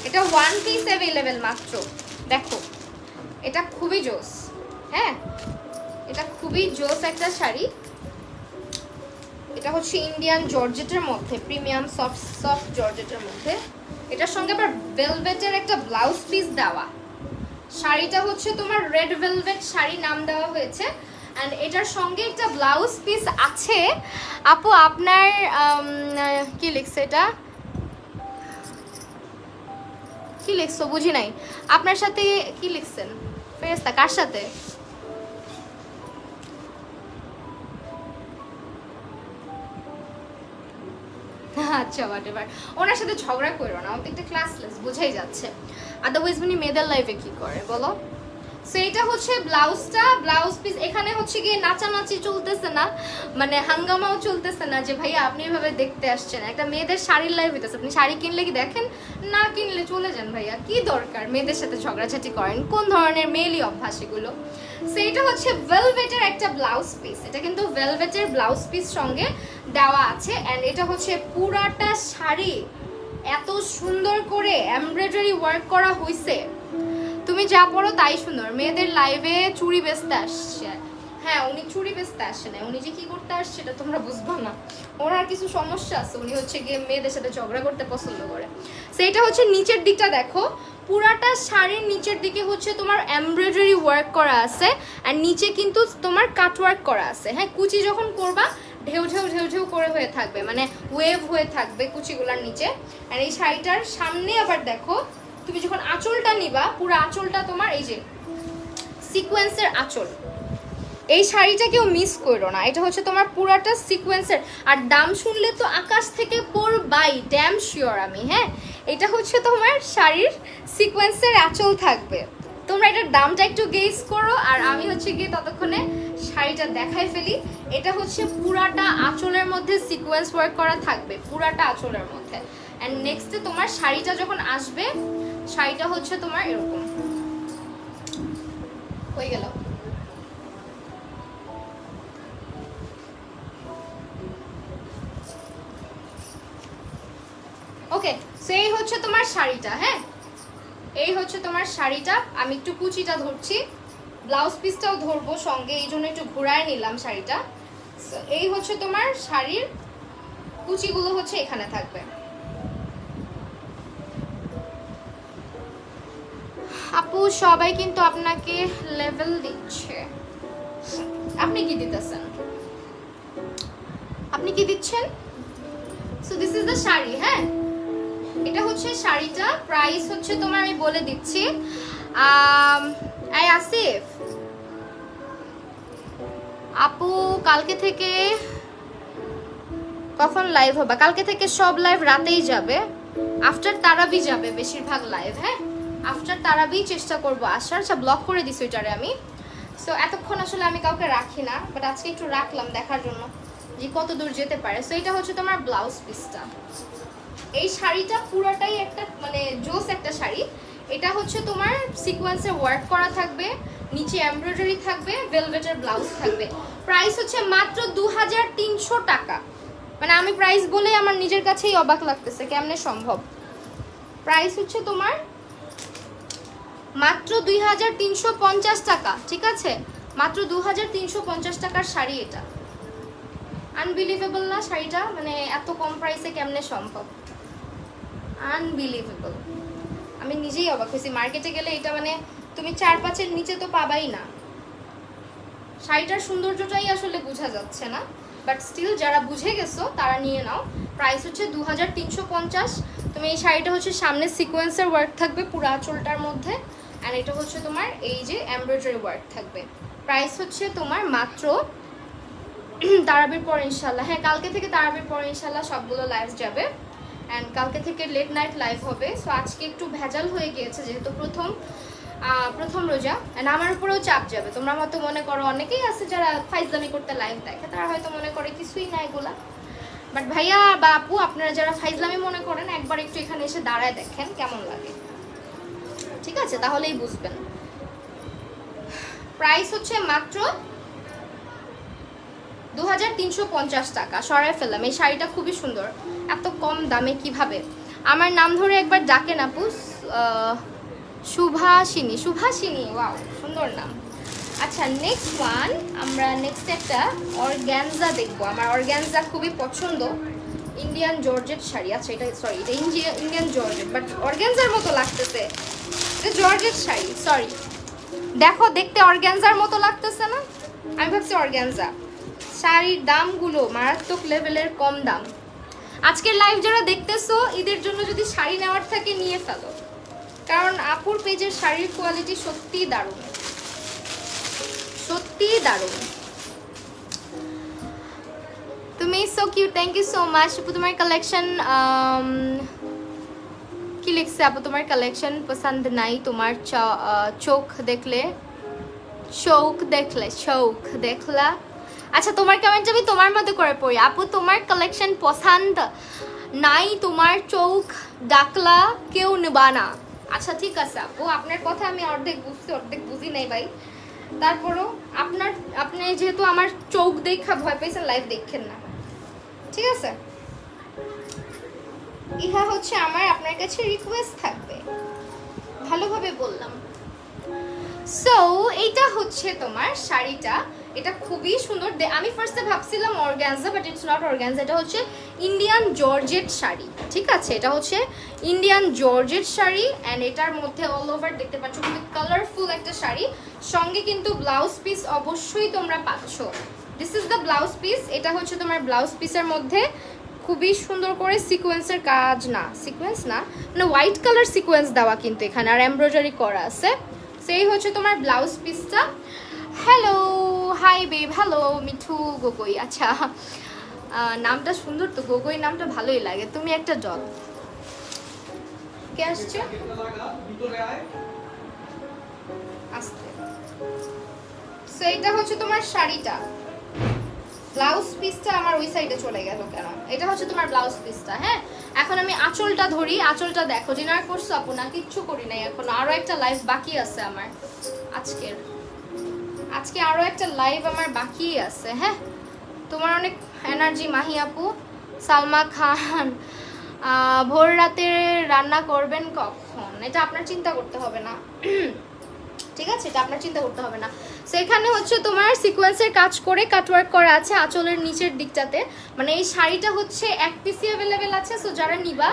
এটা ওয়ান পিস অ্যাভেলেবেল মাত্র। দেখো এটা খুবই জোস, হ্যাঁ এটা খুবই জোস একটা শাড়ি। এটা হচ্ছে ইন্ডিয়ান জর্জেটের মধ্যে, প্রিমিয়াম সফট সফট জর্জেটের মধ্যে। এটার সঙ্গে আবার ভেলভেটের একটা ব্লাউজ পিস দেওয়া। শাড়িটা হচ্ছে তোমার রেড ভেলভেট শাড়ি নাম দেওয়া হয়েছে, অ্যান্ড এটার সঙ্গে একটা ব্লাউজ পিস আছে। আপু আপনার কি লিখছে, এটা কি লিখছো বুঝি নাই। আপনার সাথে কি লিখছেন ফেরেস্তা, কার সাথে? আচ্ছা হোয়াট এভার, ওনার সাথে ঝগড়া করো না, আমাকে একটা ক্লাসলেস বোঝাই যাচ্ছে। আদারওয়াইজ উনি মেয়েদের লাইফে কি করে বলো। সো এটা হচ্ছে ব্লাউজটা, ব্লাউজ পিস। এখানে হচ্ছে গিয়ে নাচানাচি চলতেছে না, মানে হাঙ্গামাও চলতেছে না যে ভাইয়া আপনি এভাবে দেখতে আসছেন। একটা মেয়েদের শাড়ির লাইফ হইতেছে, আপনি শাড়ি কিনলে কি দেখেন, না কিনলে চলে যান ভাইয়া, কি দরকার মেয়েদের সাথে ঝগড়াঝাটি করেন, কোন ধরনের মেয়েলি অভ্যাস এগুলো। সো এটা হচ্ছে ভেলভেটের একটা ব্লাউজ পিস, এটা কিন্তু ভেলভেটের ব্লাউজ পিস সঙ্গে দেওয়া আছে। অ্যান্ড এটা হচ্ছে পুরাটা শাড়ি এত সুন্দর করে এমব্রয়ডারি ওয়ার্ক করা হয়েছে, তুমি যা পড়ো তাই সুন্দর। মেয়েদের লাইভে চুড়ি বেচতে আসছে, হ্যাঁ উনি চুড়ি বেচতে আসছে না, উনি যে কি করতে আসছে এটা তোমরা বুঝবা না, ওনার কিছু সমস্যা আছে, উনি হচ্ছে গিয়ে মেয়েদের সাথে ঝগড়া করতে পছন্দ করে। সেইটা হচ্ছে নিচের দিকটা দেখো, পুরাটা শাড়ির নিচের দিকে হচ্ছে তোমার এমব্রয়ডারি ওয়ার্ক করা আছে, আর নিচে কিন্তু তোমার কাট ওয়ার্ক করা আছে। হ্যাঁ কুচি যখন করবা ঢেউ ঢেউ ঢেউ ঢেউ করে হয়ে থাকবে, মানে ওয়েভ হয়ে থাকবে কুচিগুলার নিচে। আর এই শাড়িটার সামনে আবার দেখো, তুমি যখন আঁচলটা নিবা পুরো আঁচলটা তোমার এই যে সিকোয়েন্সের আঁচল। এই শাড়িটা কেউ মিস করো না, এটা হচ্ছে তোমার পুরাটা সিকোয়েন্সের। আর দাম শুনলে তো আকাশ থেকে পড়বাই, ড্যাম শিওর আমি। হ্যাঁ এটা হচ্ছে তোমার শাড়ির সিকোয়েন্সের আঁচল থাকবে, তোমরা এটার দামটা একটু গেস করো, আর আমি হচ্ছে গিয়ে ততক্ষণে শাড়িটা দেখাই ফেলি। এটা হচ্ছে পুরাটা আঁচলের মধ্যে সিকোয়েন্স ওয়ার্ক করা থাকবে, পুরাটা আঁচলের মধ্যে। অ্যান্ড নেক্সটে তোমার শাড়িটা যখন আসবে, শাড়িটা হচ্ছে তোমার এরকম হয়ে গেল। ওকে সেই হচ্ছে তোমার শাড়িটা। হ্যাঁ এই হচ্ছে তোমার শাড়িটা, আমি একটু কুচিটা ধরছি, ব্লাউজ পিসটাও ধরবো সঙ্গে, এই জন্য একটু ঘুরায় নিলাম শাড়িটা। এই হচ্ছে তোমার শাড়ির কুচিগুলো হচ্ছে এখানে থাকবে। আপু সবাই কিন্তু আপনাকে লেভেল দিচ্ছে, আপনি কি দিতেছেন, আপনি কি দিচ্ছেন? So this is the sari. হ্যাঁ এটা হচ্ছে শাড়িটা, প্রাইস হচ্ছে তোমার আমি বলে দিচ্ছি। এই আসিফ আপু কালকে থেকে কখন লাইভ হবে? কালকে থেকে সব লাইভ রাতেই যাবে, আফটার তারাবি যাবে বেশিরভাগ লাইভ। হ্যাঁ আফটার তারাবি চেষ্টা করবো আসার। আচ্ছা ব্লক করে দিছি ওইটারে আমি। সো এতক্ষণ আসলে আমি কাউকে রাখি না, বাট আজকে একটু রাখলাম দেখার জন্য যে কত দূর যেতে পারে। সো এটা হচ্ছে তোমার ব্লাউজ পিসটা। এই শাড়িটা পুরোটাই একটা মানে জোস একটা শাড়ি। এটা হচ্ছে তোমার সিকোয়েন্সে ওয়ার্ক করা থাকবে, নিচে এমব্রয়ডারি থাকবে, ভেলভেটের ব্লাউজ থাকবে। প্রাইস হচ্ছে মাত্র 2300 টাকা। মানে আমি প্রাইস বলে আমার নিজের কাছেই অবাক লাগতেছে, কেমনে সম্ভব। প্রাইস হচ্ছে তোমার মাত্র 2350 টাকা, ঠিক আছে? মাত্র 2350 টাকার শাড়ি এটা। আনবিলিভেবল না শাড়িটা, মানে এত কম প্রাইসে কেমনে সম্ভব, আনবিলিভেবল। আমি নিজেই অবাক হয়েছি, মার্কেটে গেলে এটা মানে তুমি 4-5-এর নিচে তো পাবাই না। শাড়িটার সৌন্দর্যটাই আসলে বোঝা যাচ্ছে না, বাট স্টিল যারা বুঝে গেছো তারা নিয়ে নাও। প্রাইস হচ্ছে 2350। তুমি এই শাড়িটা হচ্ছে সামনে সিকোয়েন্সের ওয়ার্ক থাকবে পুরো আঁচলটার মধ্যে, অ্যান্ড এটা হচ্ছে তোমার এই যে এমব্রয়ডারি ওয়ার্ক থাকবে। প্রাইস হচ্ছে তোমার মাত্র তারাবির পর ইনশাল্লাহ, হ্যাঁ কালকে থেকে তারাবির পর ইনশাল্লাহ সবগুলো লাইভ যাবে, অ্যান্ড কালকে থেকে লেট নাইট লাইভ হবে। সো আজকে একটু ভেজাল হয়ে গিয়েছে যেহেতু প্রথম রোজা, অ্যান্ড আমার উপরেও চাপ যাবে। তোমরা হয়তো মনে করো, অনেকেই আছে যারা ফাইজলামি করতে লাইভ দেখে, তারা হয়তো মনে করে কিছুই না এগুলা, বাট ভাইয়া বা আপু আপনারা যারা ফাইজলামি মনে করেন একবার একটু এখানে এসে দাঁড়ায় দেখেন কেমন লাগে, ঠিক আছে? তাহলেই বুঝবেন। প্রাইস হচ্ছে মাত্র 2350 টাকা। সরাই ফেললাম, এই শাড়িটা খুবই সুন্দর, এত কম দামে কিভাবে। আমার নাম ধরে একবার ডাকেন আপু, সুভাষিনী, সুভাষিনী, ওয়াও সুন্দর নাম। আচ্ছা নেক্সট ওয়ান, আমরা নেক্সট একটা অর্গ্যানজা দেখবো। আমার অর্গ্যানজা খুবই পছন্দ, ইন্ডিয়ান জর্জেট শাড়ি। আচ্ছা এটা সরি, এটা ইন্ডিয়ান জর্জেট, বাট অর্গ্যানজার মতো লাগতেছে। এটা জর্জেট শাড়ি, সরি। দেখো দেখতে অর্গ্যানজার মতো লাগতেছে না? আমি ভাবছি অর্গ্যানজা। শাড়ির দামগুলো মারাত্মক লেভেলের কম দাম। আজকের লাইভ যারা দেখতেছো, ঈদের জন্য যদি শাড়ি নেওয়ার থাকে নিয়ে ফেলো, কারণ আপুর পেজের শাড়ির কোয়ালিটি সত্যিই দারুণ, সত্যিই দারুণ। তুমি so cute, thank you so much আপু। তোমার কালেকশন কি লিখছে আপু? তোমার কালেকশন পছন্দ নাই, তোমার চোখ দেখলে, চোখ দেখলে, চোখ দেখলা। আচ্ছা তোমার কমেন্ট আমি তোমার মতো করে পড়ি। আপু তোমার কালেকশন পছন্দ নাই, তোমার চোখ ডাকলা কেউ নেবা না। আচ্ছা ঠিক আছে আপু, আপনার কথা আমি অর্ধেক বুঝছি, অর্ধেক বুঝি নাই ভাই। তারপরও আপনি যেহেতু আমার চোখ দেখা ভয় পেয়েছেন, লাইভ দেখেন না, ঠিক আছে? ইহা হচ্ছে আমার আপনার কাছে রিকোয়েস্ট থাকবে, ভালোভাবে বললাম। সো এইটা হচ্ছে তোমার শাড়িটা, এটা খুবই সুন্দর। আমি ফার্স্টে ভাবছিলাম organza, but it's not organza, এটা হচ্ছে ইন্ডিয়ান জর্জেট শাড়ি, ঠিক আছে? এটা হচ্ছে ইন্ডিয়ান জর্জেট শাড়ি, অ্যান্ড এটার মধ্যে অল ওভার দেখতে পাচ্ছ খুবই কালারফুল একটা শাড়ি। সঙ্গে কিন্তু ব্লাউজ পিস অবশ্যই তোমরা পাচ্ছ। This is the blouse piece. এটা হচ্ছে তোমার ব্লাউজ পিসের মধ্যে খুবই সুন্দর করে সিকোয়েন্সের কাজ, না সিকোয়েন্স না, মানে হোয়াইট কালার সিকোয়েন্স দেওয়া কিন্তু এখানে, আর এমব্রয়ডারি করা আছে। সেই হচ্ছে তোমার ব্লাউজ পিসটা। Hello hi babe, hello Mithu Gogoi. আচ্ছা নামটা সুন্দর তো, গগৈ নামটা ভালোই লাগে। তুমি একটা জল কে আসছে আসতে। সো এটা হচ্ছে তোমার শাড়িটা, ব্লাউজ পিসটা আমার ওই সাইডে চলে গেল কেন? এটা হচ্ছে তোমার ব্লাউজ পিসটা। হ্যাঁ এখন আমি আঁচলটা ধরি, আঁচলটা দেখো। ডিনার করছো আপু? না কিচ্ছু করি নাই, এখন আরো একটা লাইভ বাকি আছে আমার আজকে আরো একটা লাইভ আমার বাকি আছে। হ্যাঁ তোমার অনেক এনার্জি মাহি আপু। সালমা খান, ভোর রাতে রান্না করবেন কখন? এটা আপনার চিন্তা করতে হবে না, ঠিক আছে? এটা আপনার চিন্তা করতে হবে না। সো এখানে হচ্ছে তোমার সিকোয়েন্সের কাজ করে কাটওয়ার্ক করা আছে আঁচলের নিচের দিকটাতে। মানে এই শাড়িটা হচ্ছে এক পিসি অ্যাভেলেবেল আছে। সো যারা নিবা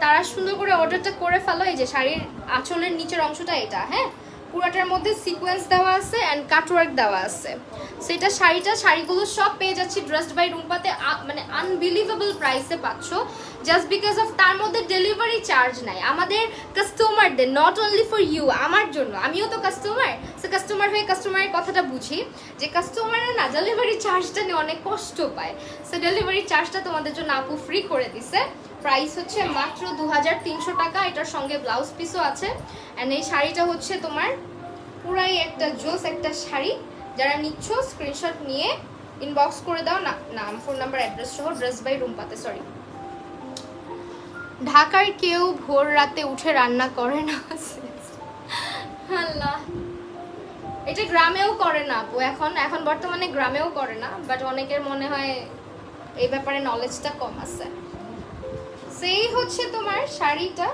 তারা সুন্দর করে অর্ডারটা করে ফেলো। এই যে শাড়ির আঁচলের নিচের অংশটা এটা, হ্যাঁ পুরাটার মধ্যে সিকোয়েন্স দেওয়া আছে অ্যান্ড কাটওয়ার্ক দেওয়া আছে। সেটা শাড়িগুলো সব পেয়ে যাচ্ছি ড্রেসড বাই রুম্পাতে, মানে আনবিলিভেবল প্রাইসে পাচ্ছ, জাস্ট বিকজ অফ তার মধ্যে ডেলিভারি চার্জ নাই আমাদের কাস্টমারদের, নট অনলি ফর ইউ, আমার জন্য। আমিও তো কাস্টমার, সে কাস্টমার হয়ে কাস্টমারের কথাটা বুঝি, যে কাস্টমাররা না ডেলিভারি চার্জটা নিয়ে অনেক কষ্ট পায়। সো ডেলিভারি চার্জটা তোমাদের জন্য আপু ফ্রি করে দিছে। প্রাইস হচ্ছে মাত্র 2300 টাকা। এটার সঙ্গে ব্লাউজ পিসও আছে। অ্যান্ড এই শাড়িটা হচ্ছে তোমার পুরাই একটা জোস একটা শাড়ি। যারা নিচ্ছ স্ক্রিনশট নিয়ে ইনবক্স করে দাও, নাম ফোন নাম্বার অ্যাড্রেস সহ, ড্রেস বাই রুম্পাতে। সরি, ঢাকার কেউ ভোর রাতে উঠে রান্না করে না? আল্লাহ, এটা গ্রামেও করে না আপু, এখন বর্তমানে গ্রামেও করে না, বাট অনেকের মনে হয় এই ব্যাপারে নলেজটা কম আছে। সেই হচ্ছে তোমার শাড়িটা।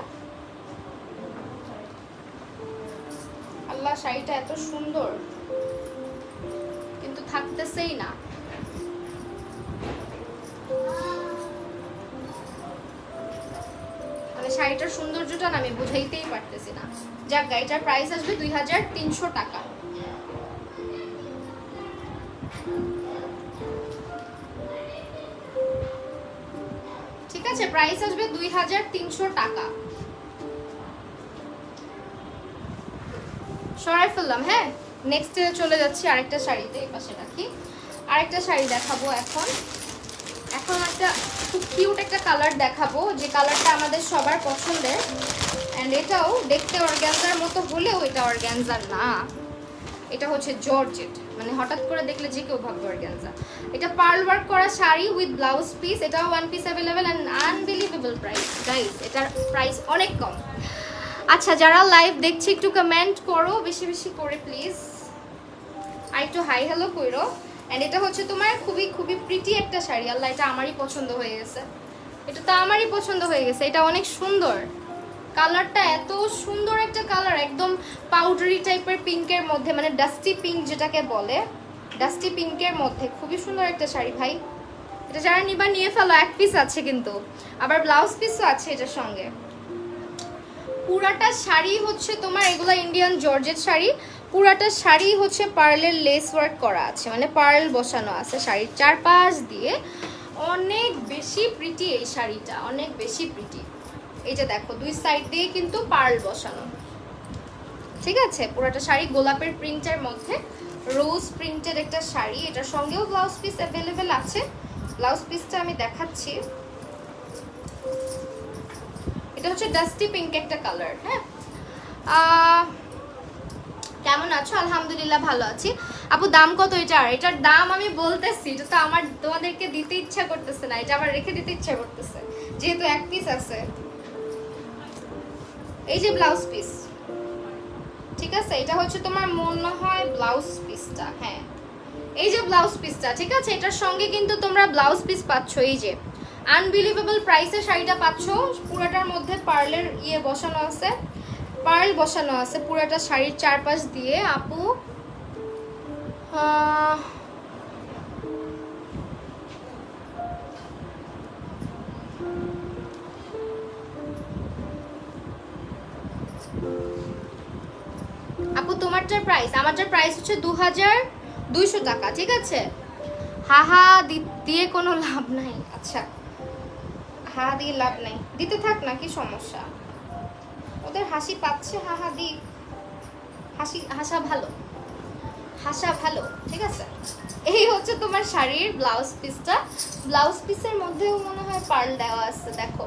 আল্লাহ শাড়িটা এত সুন্দর কিন্তু থাকতেছেই না। মানে শাড়িটার সৌন্দর্যটা না আমি বুঝাইতেই পারতেছি না। যাক গাড়িটার প্রাইস আসবে 2300 টাকা। ঠিক আছে, প্রাইস আসবে 2300 টাকা। সরাই ফেললাম। হ্যাঁ নেক্সটে চলে যাচ্ছি আরেকটা শাড়িতে, এই পাশে রাখি। আরেকটা শাড়ি দেখাবো এখন একটা খুব কিউট একটা কালার দেখাবো, যে কালারটা আমাদের সবার পছন্দের। অ্যান্ড এটাও দেখতে অর্গ্যানজার মতো হলেও এটা অর্গ্যানজার না, এটা হচ্ছে জর্জেট। মানে হঠাৎ করে দেখলে যে কেউ ভাববে অর্গ্যানজা। এটা পার্ল ওয়ার্ক করা শাড়ি উইথ ব্লাউজ পিস। এটাও one piece available and unbelievable price guys, এটার প্রাইস অনেক কম। আচ্ছা যারা লাইভ দেখছি একটু কমেন্ট করো বেশি বেশি করে প্লিজ, আর একটু হাই হ্যালো কইরো। অ্যান্ড এটা হচ্ছে তোমার খুবই খুবই প্রিটি একটা শাড়ি। আল্লাহ, এটা আমারই পছন্দ হয়ে গেছে, এটা তো আমারই পছন্দ হয়ে গেছে। এটা অনেক সুন্দর, কালারটা এত সুন্দর একটা কালার, একদম পাউডারি টাইপের পিঙ্কের মধ্যে, মানে ডাস্টি পিঙ্ক যেটাকে বলে, ডাস্টি পিঙ্কের মধ্যে খুবই সুন্দর একটা শাড়ি ভাই। এটা যারা নিবা নিয়ে ফেলো, এক পিস আছে কিন্তু, আবার ব্লাউজ পিসও আছে এটার সঙ্গে। পুরাটা শাড়ি হচ্ছে তোমার, এগুলা ইন্ডিয়ান জর্জেট শাড়ি, পুরাটা শাড়ি হচ্ছে পার্লের লেস ওয়ার্ক করা আছে, মানে পার্ল বসানো আছে শাড়ির চারপাশ দিয়ে। অনেক বেশি প্রিটি এই শাড়িটা, অনেক বেশি প্রিটি। এই যে দেখো দুই সাইড দিয়ে কিন্তু পার্ল বসানো, ঠিক আছে। পুরাটা শাড়ি গোলাপের প্রিন্টের মধ্যে, রোজ প্রিন্টের একটা শাড়ি। এটার সঙ্গেও ব্লাউজ পিস অ্যাভেলেবেল আছে। ব্লাউজ পিসটা আমি দেখাচ্ছি। এটা হচ্ছে ডাস্টি পিঙ্ক একটা কালার। হ্যাঁ, কেমন আছো? আলহামদুলিল্লাহ ভালো আছি। আপু দাম কত এটার? এটার দাম আমি বলতেছি, এটা তো আমার তোমাদেরকে দিতে ইচ্ছা করতেছে না, এটা আবার রেখে দিতে ইচ্ছা করতেছে যেহেতু এক পিস আছে। এই যে ব্লাউজ পিস, ঠিক আছে, এটা হচ্ছে তোমার মনে হয় ব্লাউজ পিসটা। হ্যাঁ, এই যে ব্লাউজ পিসটা, ঠিক আছে। এটার সঙ্গে কিন্তু তোমরা ব্লাউজ পিস পাচ্ছ। এই যে আনবিলিভেবল প্রাইসে শাড়িটা পাচ্ছ। পুরাটার মধ্যে পার্লের ইয়ে বসানো আছে, পার্ল বসানো আছে পুরাটা শাড়ির চারপাশ দিয়ে। আপু আপু তোমারটার প্রাইস, আমারটার প্রাইস হচ্ছে 2200 টাকা, ঠিক আছে। হাহা দিয়ে কোনো লাভ নাই। আচ্ছা, হা দিয়ে লাভ নাই, দিতে থাক না, কি সমস্যা? ওদের হাসি পাচ্ছে, হাহা দি, হাসা ভালো, হাসা ভালো, ঠিক আছে। এই হচ্ছে তোমার শাড়ির ব্লাউজ পিসটা। ব্লাউজ পিসের মধ্যেও মনে হয় পার্ল দেওয়া আছে। দেখো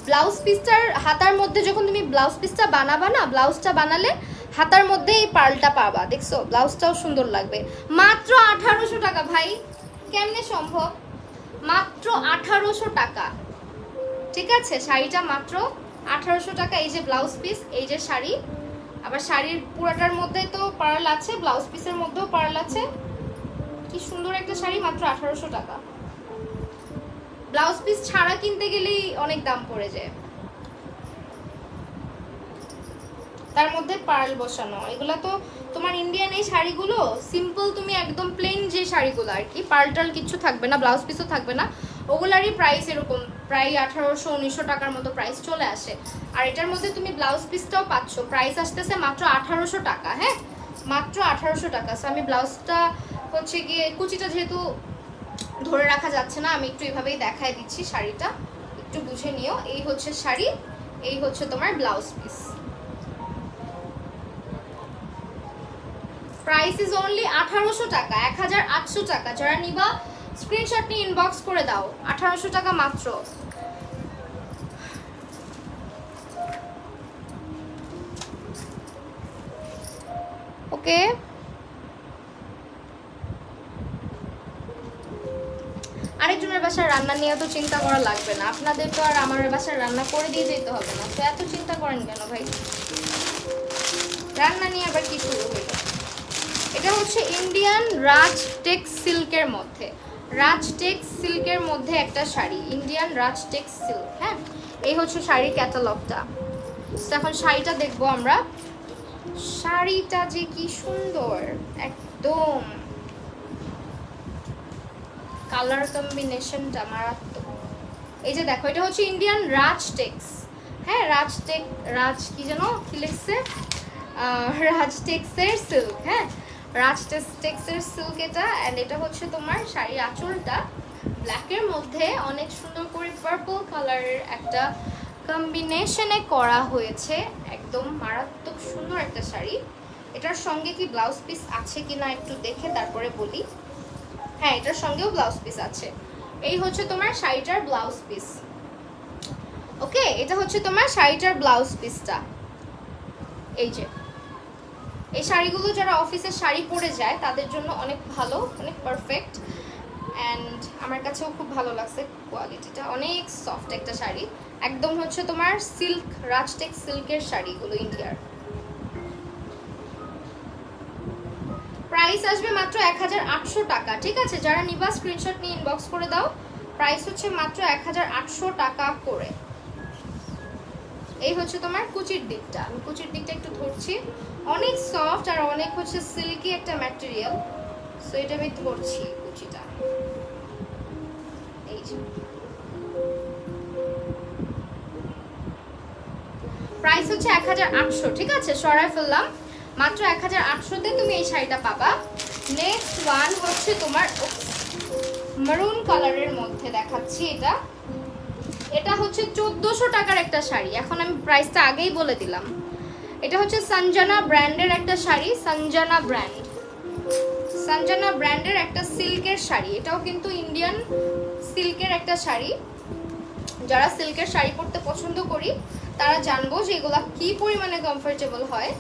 ব্লাউজ পিসটার হাতার মধ্যে যখন তুমি ব্লাউজ পিসটা বানাবা না, ব্লাউজটা বানালে হাতার মধ্যে এই পার্লটা পাবা, দেখছো। ব্লাউজটাও সুন্দর লাগবে। মাত্র 1800 টাকা ভাই, কেমনে সম্ভব? মাত্র 1800 টাকা, ঠিক আছে। শাড়িটা মাত্র 1800 টাকা। এই যে ব্লাউজ পিস, এই যে শাড়ি, আবার শাড়ির পুরাটার মধ্যে তো পার্ল আছে, ব্লাউজ পিসের মধ্যেও পার্ল আছে। কি সুন্দর একটা শাড়ি, মাত্র 1800 টাকা। ব্লাউজ পিস ছাড়া কিনতে গেলেই অনেক দাম পড়ে যায়, তার মধ্যে পার্ল বসানো। এগুলা তো তোমার ইন্ডিয়ান এই শাড়িগুলো সিম্পল, তুমি একদম প্লেন যে শাড়িগুলো আর কি, পার্ল টাল কিছু থাকবে না, ব্লাউজ পিসও থাকবে না, ওগুলারই প্রাইস এরকম প্রায় 1800-1900 টাকার মতো প্রাইস চলে আসে। আর এটার মধ্যে তুমি ব্লাউজ পিসটাও পাচ্ছ, প্রাইস আসতেছে মাত্র 1800 টাকা। হ্যাঁ, মাত্র 1800 টাকা। সো আমি ব্লাউজটা হচ্ছে গিয়ে, কুচিটা যেহেতু ধরে রাখা যাচ্ছে না, আমি একটু এভাবেই দেখাই দিচ্ছি। শাড়িটা একটু বুঝে নিও। এই হচ্ছে শাড়ি, এই হচ্ছে তোমার blouse piece. Price is only 1800 টাকা, 1800 টাকা। যারা নিবা স্ক্রিনশট নিয়ে ইনবক্স করে দাও, 1800 টাকা মাত্র। ওকে, আরেকজনের বাসার রান্না নিয়ে তো চিন্তা করা লাগবে না, আপনাদের তো আর আমার বাসার রান্না করে দিয়ে যেতে হবে না, তো এত চিন্তা করেন কেন ভাই? রান্না নিয়ে আবার কি শুরু হইল? এটা হচ্ছে ইন্ডিয়ান রাজ টেক্স সিল্কের মধ্যে, রাজ টেক্স সিল্কের মধ্যে একটা শাড়ি, ইন্ডিয়ান রাজ টেক্স সিল্ক। হ্যাঁ, এই হচ্ছে শাড়ির ক্যাটালগটা। এখন শাড়িটা দেখবো আমরা। শাড়িটা যে কি সুন্দর, একদম কালার কম্বিনেশনটা মারাত্মক। এই যে দেখো, এটা হচ্ছে ইন্ডিয়ান রাজ টেক্স। হ্যাঁ, রাজ কি যেন কি লিখছে, রাজ টেক্সের সিল্ক। হ্যাঁ, রাজ টেক্সের সিল্ক এটা। অ্যান্ড এটা হচ্ছে তোমার শাড়ির আঁচলটা ব্ল্যাকের মধ্যে অনেক সুন্দর করে পার্পল কালারের একটা কম্বিনেশনে করা হয়েছে, একদম মারাত্মক সুন্দর একটা শাড়ি। এটার সঙ্গে কি ব্লাউজ পিস আছে কিনা একটু দেখে তারপরে বলি। হ্যাঁ, এটার সঙ্গেও ব্লাউজ পিস আছে। এই হচ্ছে তোমার শাড়িটার ব্লাউজ পিস। ওকে, এটা হচ্ছে তোমার শাড়িটার ব্লাউজ পিসটা। এই যে এই শাড়িগুলো যারা অফিসের শাড়ি পরে যায় তাদের জন্য অনেক ভালো, অনেক পারফেক্ট। অ্যান্ড আমার কাছেও খুব ভালো লাগছে, কোয়ালিটিটা অনেক সফট একটা শাড়ি, একদম হচ্ছে তোমার সিল্ক, রাজটেক্স সিল্কের শাড়িগুলো ইন্ডিয়ার। প্রাইস আসবে মাত্র 1800 টাকা, ঠিক আছে। যারা নিবা স্ক্রিনশট নিয়ে ইনবক্স করে দাও। প্রাইস হচ্ছে মাত্র 1800 টাকা করে। এই হচ্ছে তোমার কুচির দিকটা, আমি কুচির দিকটা একটু ধরছি, অনেক সফট আর অনেক হচ্ছে সিল্কি একটা ম্যাটেরিয়াল। সো এটা আমি ধরছি কুচিটা, এই যে প্রাইস হচ্ছে 1800, ঠিক আছে সরাই ফেললাম, মাত্র 1800-তে তুমি এই শাড়িটা পাবা। নেক্সট ওয়ান হচ্ছে তোমার মারুন কালারের মধ্যে দেখাচ্ছি, এটা এটা হচ্ছে 1400 টাকার একটা শাড়ি। এখন আমি প্রাইসটা আগেই বলে দিলাম। এটা হচ্ছে সঞ্জনা ব্র্যান্ডের একটা শাড়ি, সঞ্জনা ব্র্যান্ডের একটা সিল্কের শাড়ি। এটাও কিন্তু ইন্ডিয়ান সিল্কের একটা শাড়ি। যারা সিল্কের শাড়ি পরতে পছন্দ করি তারা জানবো যে এগুলা কি পরিমাণে কমফোর্টেবল হয়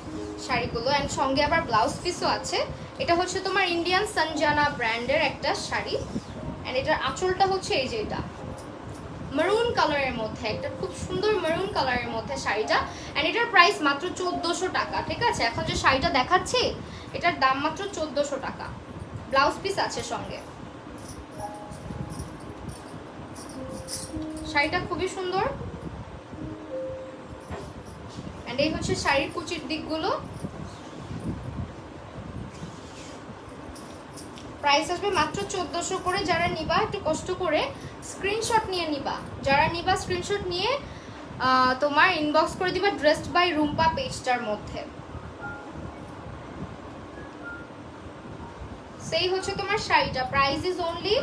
শাড়িগুলো, অ্যান্ড সঙ্গে আবার ব্লাউজ পিসও আছে। এটা হচ্ছে তোমার ইন্ডিয়ান সঞ্জনা ব্র্যান্ডের একটা শাড়ি, অ্যান্ড এটার আঁচলটা হচ্ছে এই যে এটা মারুন কালারের মধ্যে, একটা খুব সুন্দর মারুন কালারের মধ্যে শাড়িটা, অ্যান্ড এটার প্রাইস মাত্র 1400 টাকা, ঠিক আছে। এখন যে শাড়িটা দেখাচ্ছি এটার দাম মাত্র 1400 টাকা, ব্লাউজ পিস আছে সঙ্গে। শাড়িটা খুবই সুন্দর, অ্যান্ড এই হচ্ছে শাড়ির কুচির দিকগুলো। প্রাইস আসবে মাত্র 1400 করে। যারা নিবা একটু কষ্ট করে স্ক্রিনশট নিয়ে নিবা, যারা নিবা স্ক্রিনশট নিয়ে তোমার ইনবক্স করে দিবা ড্রেসড বাই রুম্পা পেজটার মধ্যে। সেই হচ্ছে তোমার শাড়িটা, প্রাইস ইজ অনলি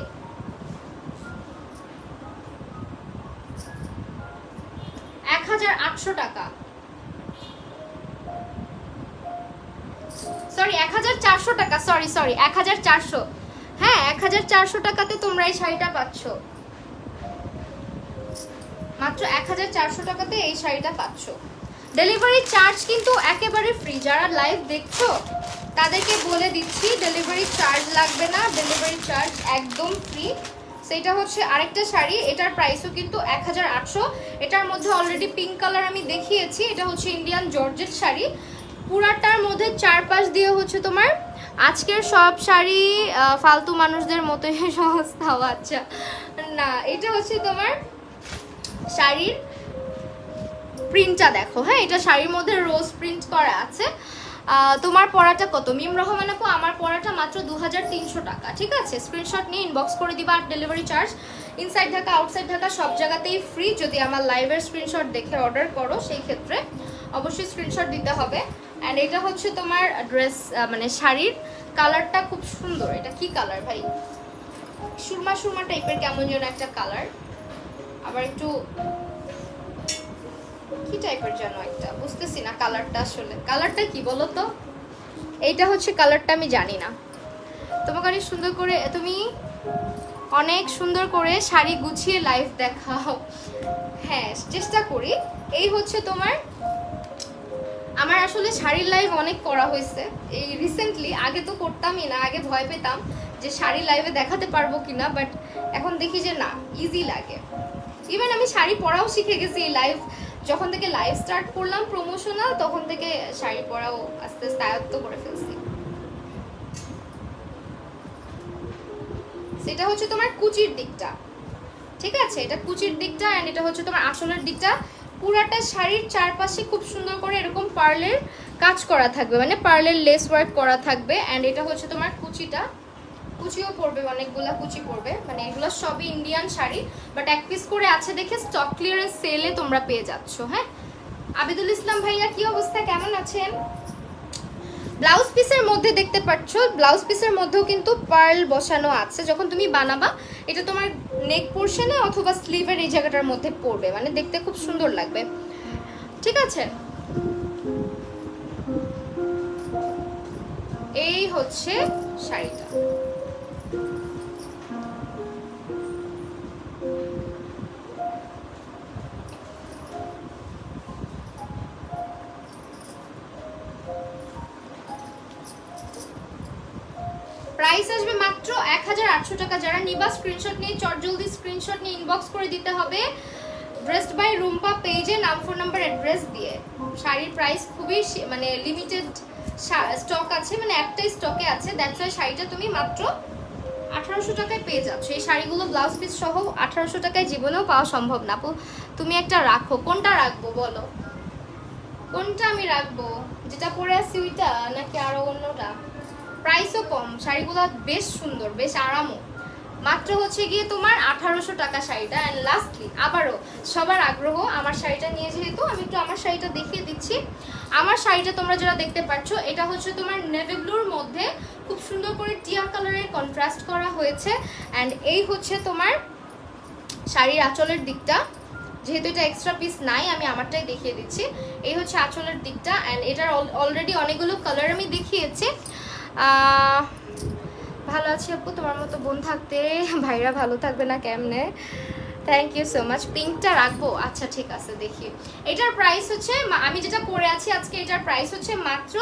1800 টাকা, সরি 1400 টাকা, সরি 1400, হ্যাঁ 1400 টাকাতে তোমরা এই শাড়িটা পাচ্ছ, মাত্র 1400 টাকাতে এই শাড়িটা পাচ্ছ। ডেলিভারি চার্জ কিন্তু একেবারে ফ্রি, যারা লাইভ দেখছো তাদেরকে বলে দিচ্ছি ডেলিভারি চার্জ লাগবে না, ডেলিভারি চার্জ একদম ফ্রি। সেটা হচ্ছে আরেকটা শাড়ি, এটার প্রাইসও কিন্তু 1800। এটার মধ্যে অলরেডি পিঙ্ক কালার আমি দেখিয়েছি, এটা হচ্ছে ইন্ডিয়ান জর্জেট শাড়ি, পুরাটার মধ্যে চারপাশ দিয়ে হচ্ছে তোমার আজকের সব শাড়ি ফালতু মানুষদের মতোই সস্তা। আচ্ছা না, এটা হচ্ছে তোমার শাড়ির প্রিন্টটা দেখো, হ্যাঁ এটা শাড়ির মধ্যে রোজ প্রিন্ট করা আছে। তোমার পড়াটা কত মিম রহমান আপু? আমার পড়াটা মাত্র 2300 টাকা, ঠিক আছে। স্ক্রিনশট নিয়ে ইনবক্স করে দিবা। আর delivery charge inside Dhaka outside Dhaka সব জায়গাতেই ফ্রি। যদি আমার লাইভের স্ক্রিনশট দেখে অর্ডার করো সেই ক্ষেত্রে অবশ্যই স্ক্রিনশট দিতে হবে। অ্যান্ড এটা হচ্ছে তোমার ড্রেস মানে শাড়ির কালারটা খুব সুন্দর। এটা কি কালার ভাই? সুরমা সুরমা টাইপের কেমন যেন একটা কালার, আবার একটু কি টাইপের যেন একটা, বুঝতেছি না কালারটা, আসলে কালারটা কি বলো তো? এইটা হচ্ছে কালারটা, আমি জানি না। তোমাকে অনেক সুন্দর করে, তুমি অনেক সুন্দর করে শাড়ি গুছিয়ে লাইভ দেখাও। হ্যাঁ চেষ্টা করি। এই হচ্ছে তোমার, আমার আসলে শাড়ির লাইভ অনেক করা হয়েছে এই রিসেন্টলি, আগে তো করতামই না, আগে ভয় পেতাম যে শাড়ি লাইভে দেখাতে পারবো কিনা, বাট এখন দেখি যে না, ইজি লাগে। ইভেন আমি শাড়ি পরাও শিখে গেছি এই লাইভ, যখন থেকে লাইভ স্টার্ট করলাম প্রমোশনাল তখন থেকে শাড়ি পরাও আস্তে আস্তে আয়ত্ত করে ফেলছি। সেটা হচ্ছে তোমার কুচির দিকটা, ঠিক আছে, এটা কুচির দিকটা। অ্যান্ড এটা হচ্ছে তোমার আসলের দিকটা। পুরাটা শাড়ির চারপাশে খুব সুন্দর করে এরকম পার্লের কাজ করা থাকবে, মানে পার্লের লেস ওয়ার্ক করা থাকবে। অ্যান্ড এটা হচ্ছে তোমার কুচিটা, কুচিও পড়বে, অনেকগুলা কুচি পড়বে, মানে এগুলো সবই ইন্ডিয়ান শাড়ি, বাট এক পিস করে আছে দেখে স্টক ক্লিয়ারেন্স সেলে তোমরা পেয়ে যাচ্ছ। হ্যাঁ আবিদুল ইসলাম ভাইয়া কি অবস্থা, কেমন আছেন? ব্লাউজ পিসের মধ্যে দেখতে পাচ্ছ, ব্লাউজ পিসের মধ্যেও কিন্তু পার্ল বসানো আছে। যখন তুমি বানাবা এটা তোমার নেক পোর্শনে অথবা স্লিভের এই জায়গাটার মধ্যে পড়বে, মানে দেখতে খুব সুন্দর লাগবে, ঠিক আছে। এই হচ্ছে শাড়িটা। প্রাইস আসবে মাত্র 1800 টাকা। যারা নিবা স্ক্রিনশট নিয়ে চটজলদি স্ক্রিনশট নিয়ে ইনবক্স করে দিতে হবে ড্রেসড বাই রুম্পা পেজে, নাম ফোন নাম্বার অ্যাড্রেস দিয়ে। শাড়ির প্রাইস খুবই মানে লিমিটেড স্টক আছে, মানে একটাই স্টকে আছে, দ্যাটস ওয়াই শাড়িটা তুমি মাত্র 1800 টাকায় পেয়ে যাচ্ছ। এই শাড়িগুলো ব্লাউজ পিস সহ 1800 টাকায় জীবনেও পাওয়া সম্ভব না। আপু তুমি একটা রাখো, কোনটা রাখবো বলো? কোনটা আমি রাখবো, যেটা পরে আছি ওইটা নাকি আরো অন্যটা? প্রাইসও কম, শাড়িগুলো বেশ সুন্দর, বেশ আরামও। মাত্র হচ্ছে গিয়ে তোমার 1800 টাকা শাড়িটা। অ্যান্ড লাস্টলি আবারও সবার আগ্রহ আমার শাড়িটা নিয়ে, যেহেতু আমি একটু আমার শাড়িটা দেখিয়ে দিচ্ছি। আমার শাড়িটা তোমরা যারা দেখতে পাচ্ছ, এটা হচ্ছে তোমার নেভি ব্লুর মধ্যে খুব সুন্দর করে টিয়া কালারের কন্ট্রাস্ট করা হয়েছে। অ্যান্ড এই হচ্ছে তোমার শাড়ির আঁচলের দিকটা, যেহেতু এটা এক্সট্রা পিস নাই আমি আমারটাই দেখিয়ে দিচ্ছি। এই হচ্ছে আঁচলের দিকটা। অ্যান্ড এটার অলরেডি অনেকগুলো কালার আমি দেখিয়েছি। ভালো আছি আপু, তোমার মতো বোন থাকতে ভাইরা ভালো থাকবে না কেমনে? Thank you so much. পিঙ্কটা রাখবো, আচ্ছা ঠিক আছে। দেখি এটার প্রাইস হচ্ছে, আমি যেটা পরে আছি আজকে, এটার প্রাইস হচ্ছে মাত্র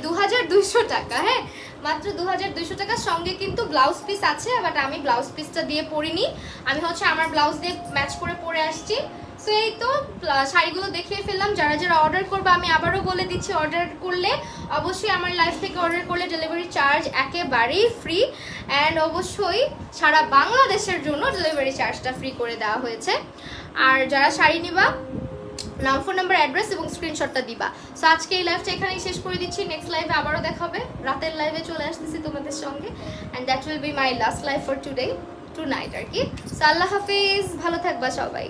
2200 টাকা। হ্যাঁ, মাত্র 2200 টাকার সঙ্গে কিন্তু ব্লাউজ পিস আছে, বাট আমি ব্লাউজ পিসটা দিয়ে পরিনি, আমি হচ্ছে আমার ব্লাউজ দিয়ে ম্যাচ করে পরে আসছি। সো এই তো শাড়িগুলো দেখিয়ে ফেললাম। যারা যারা অর্ডার করবে আমি আবারও বলে দিচ্ছি, অর্ডার করলে অবশ্যই আমার লাইফ থেকে অর্ডার করলে ডেলিভারি চার্জ একেবারেই ফ্রি। অ্যান্ড অবশ্যই সারা বাংলাদেশের জন্য ডেলিভারি চার্জটা ফ্রি করে দেওয়া হয়েছে। আর যারা শাড়ি নিবা, নাম, ফোন নাম্বার, অ্যাড্রেস এবং স্ক্রিনশটটা দিবা। সো আজকে এই লাইভটা এখানেই শেষ করে দিচ্ছি। নেক্সট লাইভে আবারও দেখাবে, রাতের লাইভে চলে আসতেছি তোমাদের সঙ্গে। And that will be my last live for tonight আর কি। সো আল্লাহ হাফিজ, ভালো থাকবা সবাই।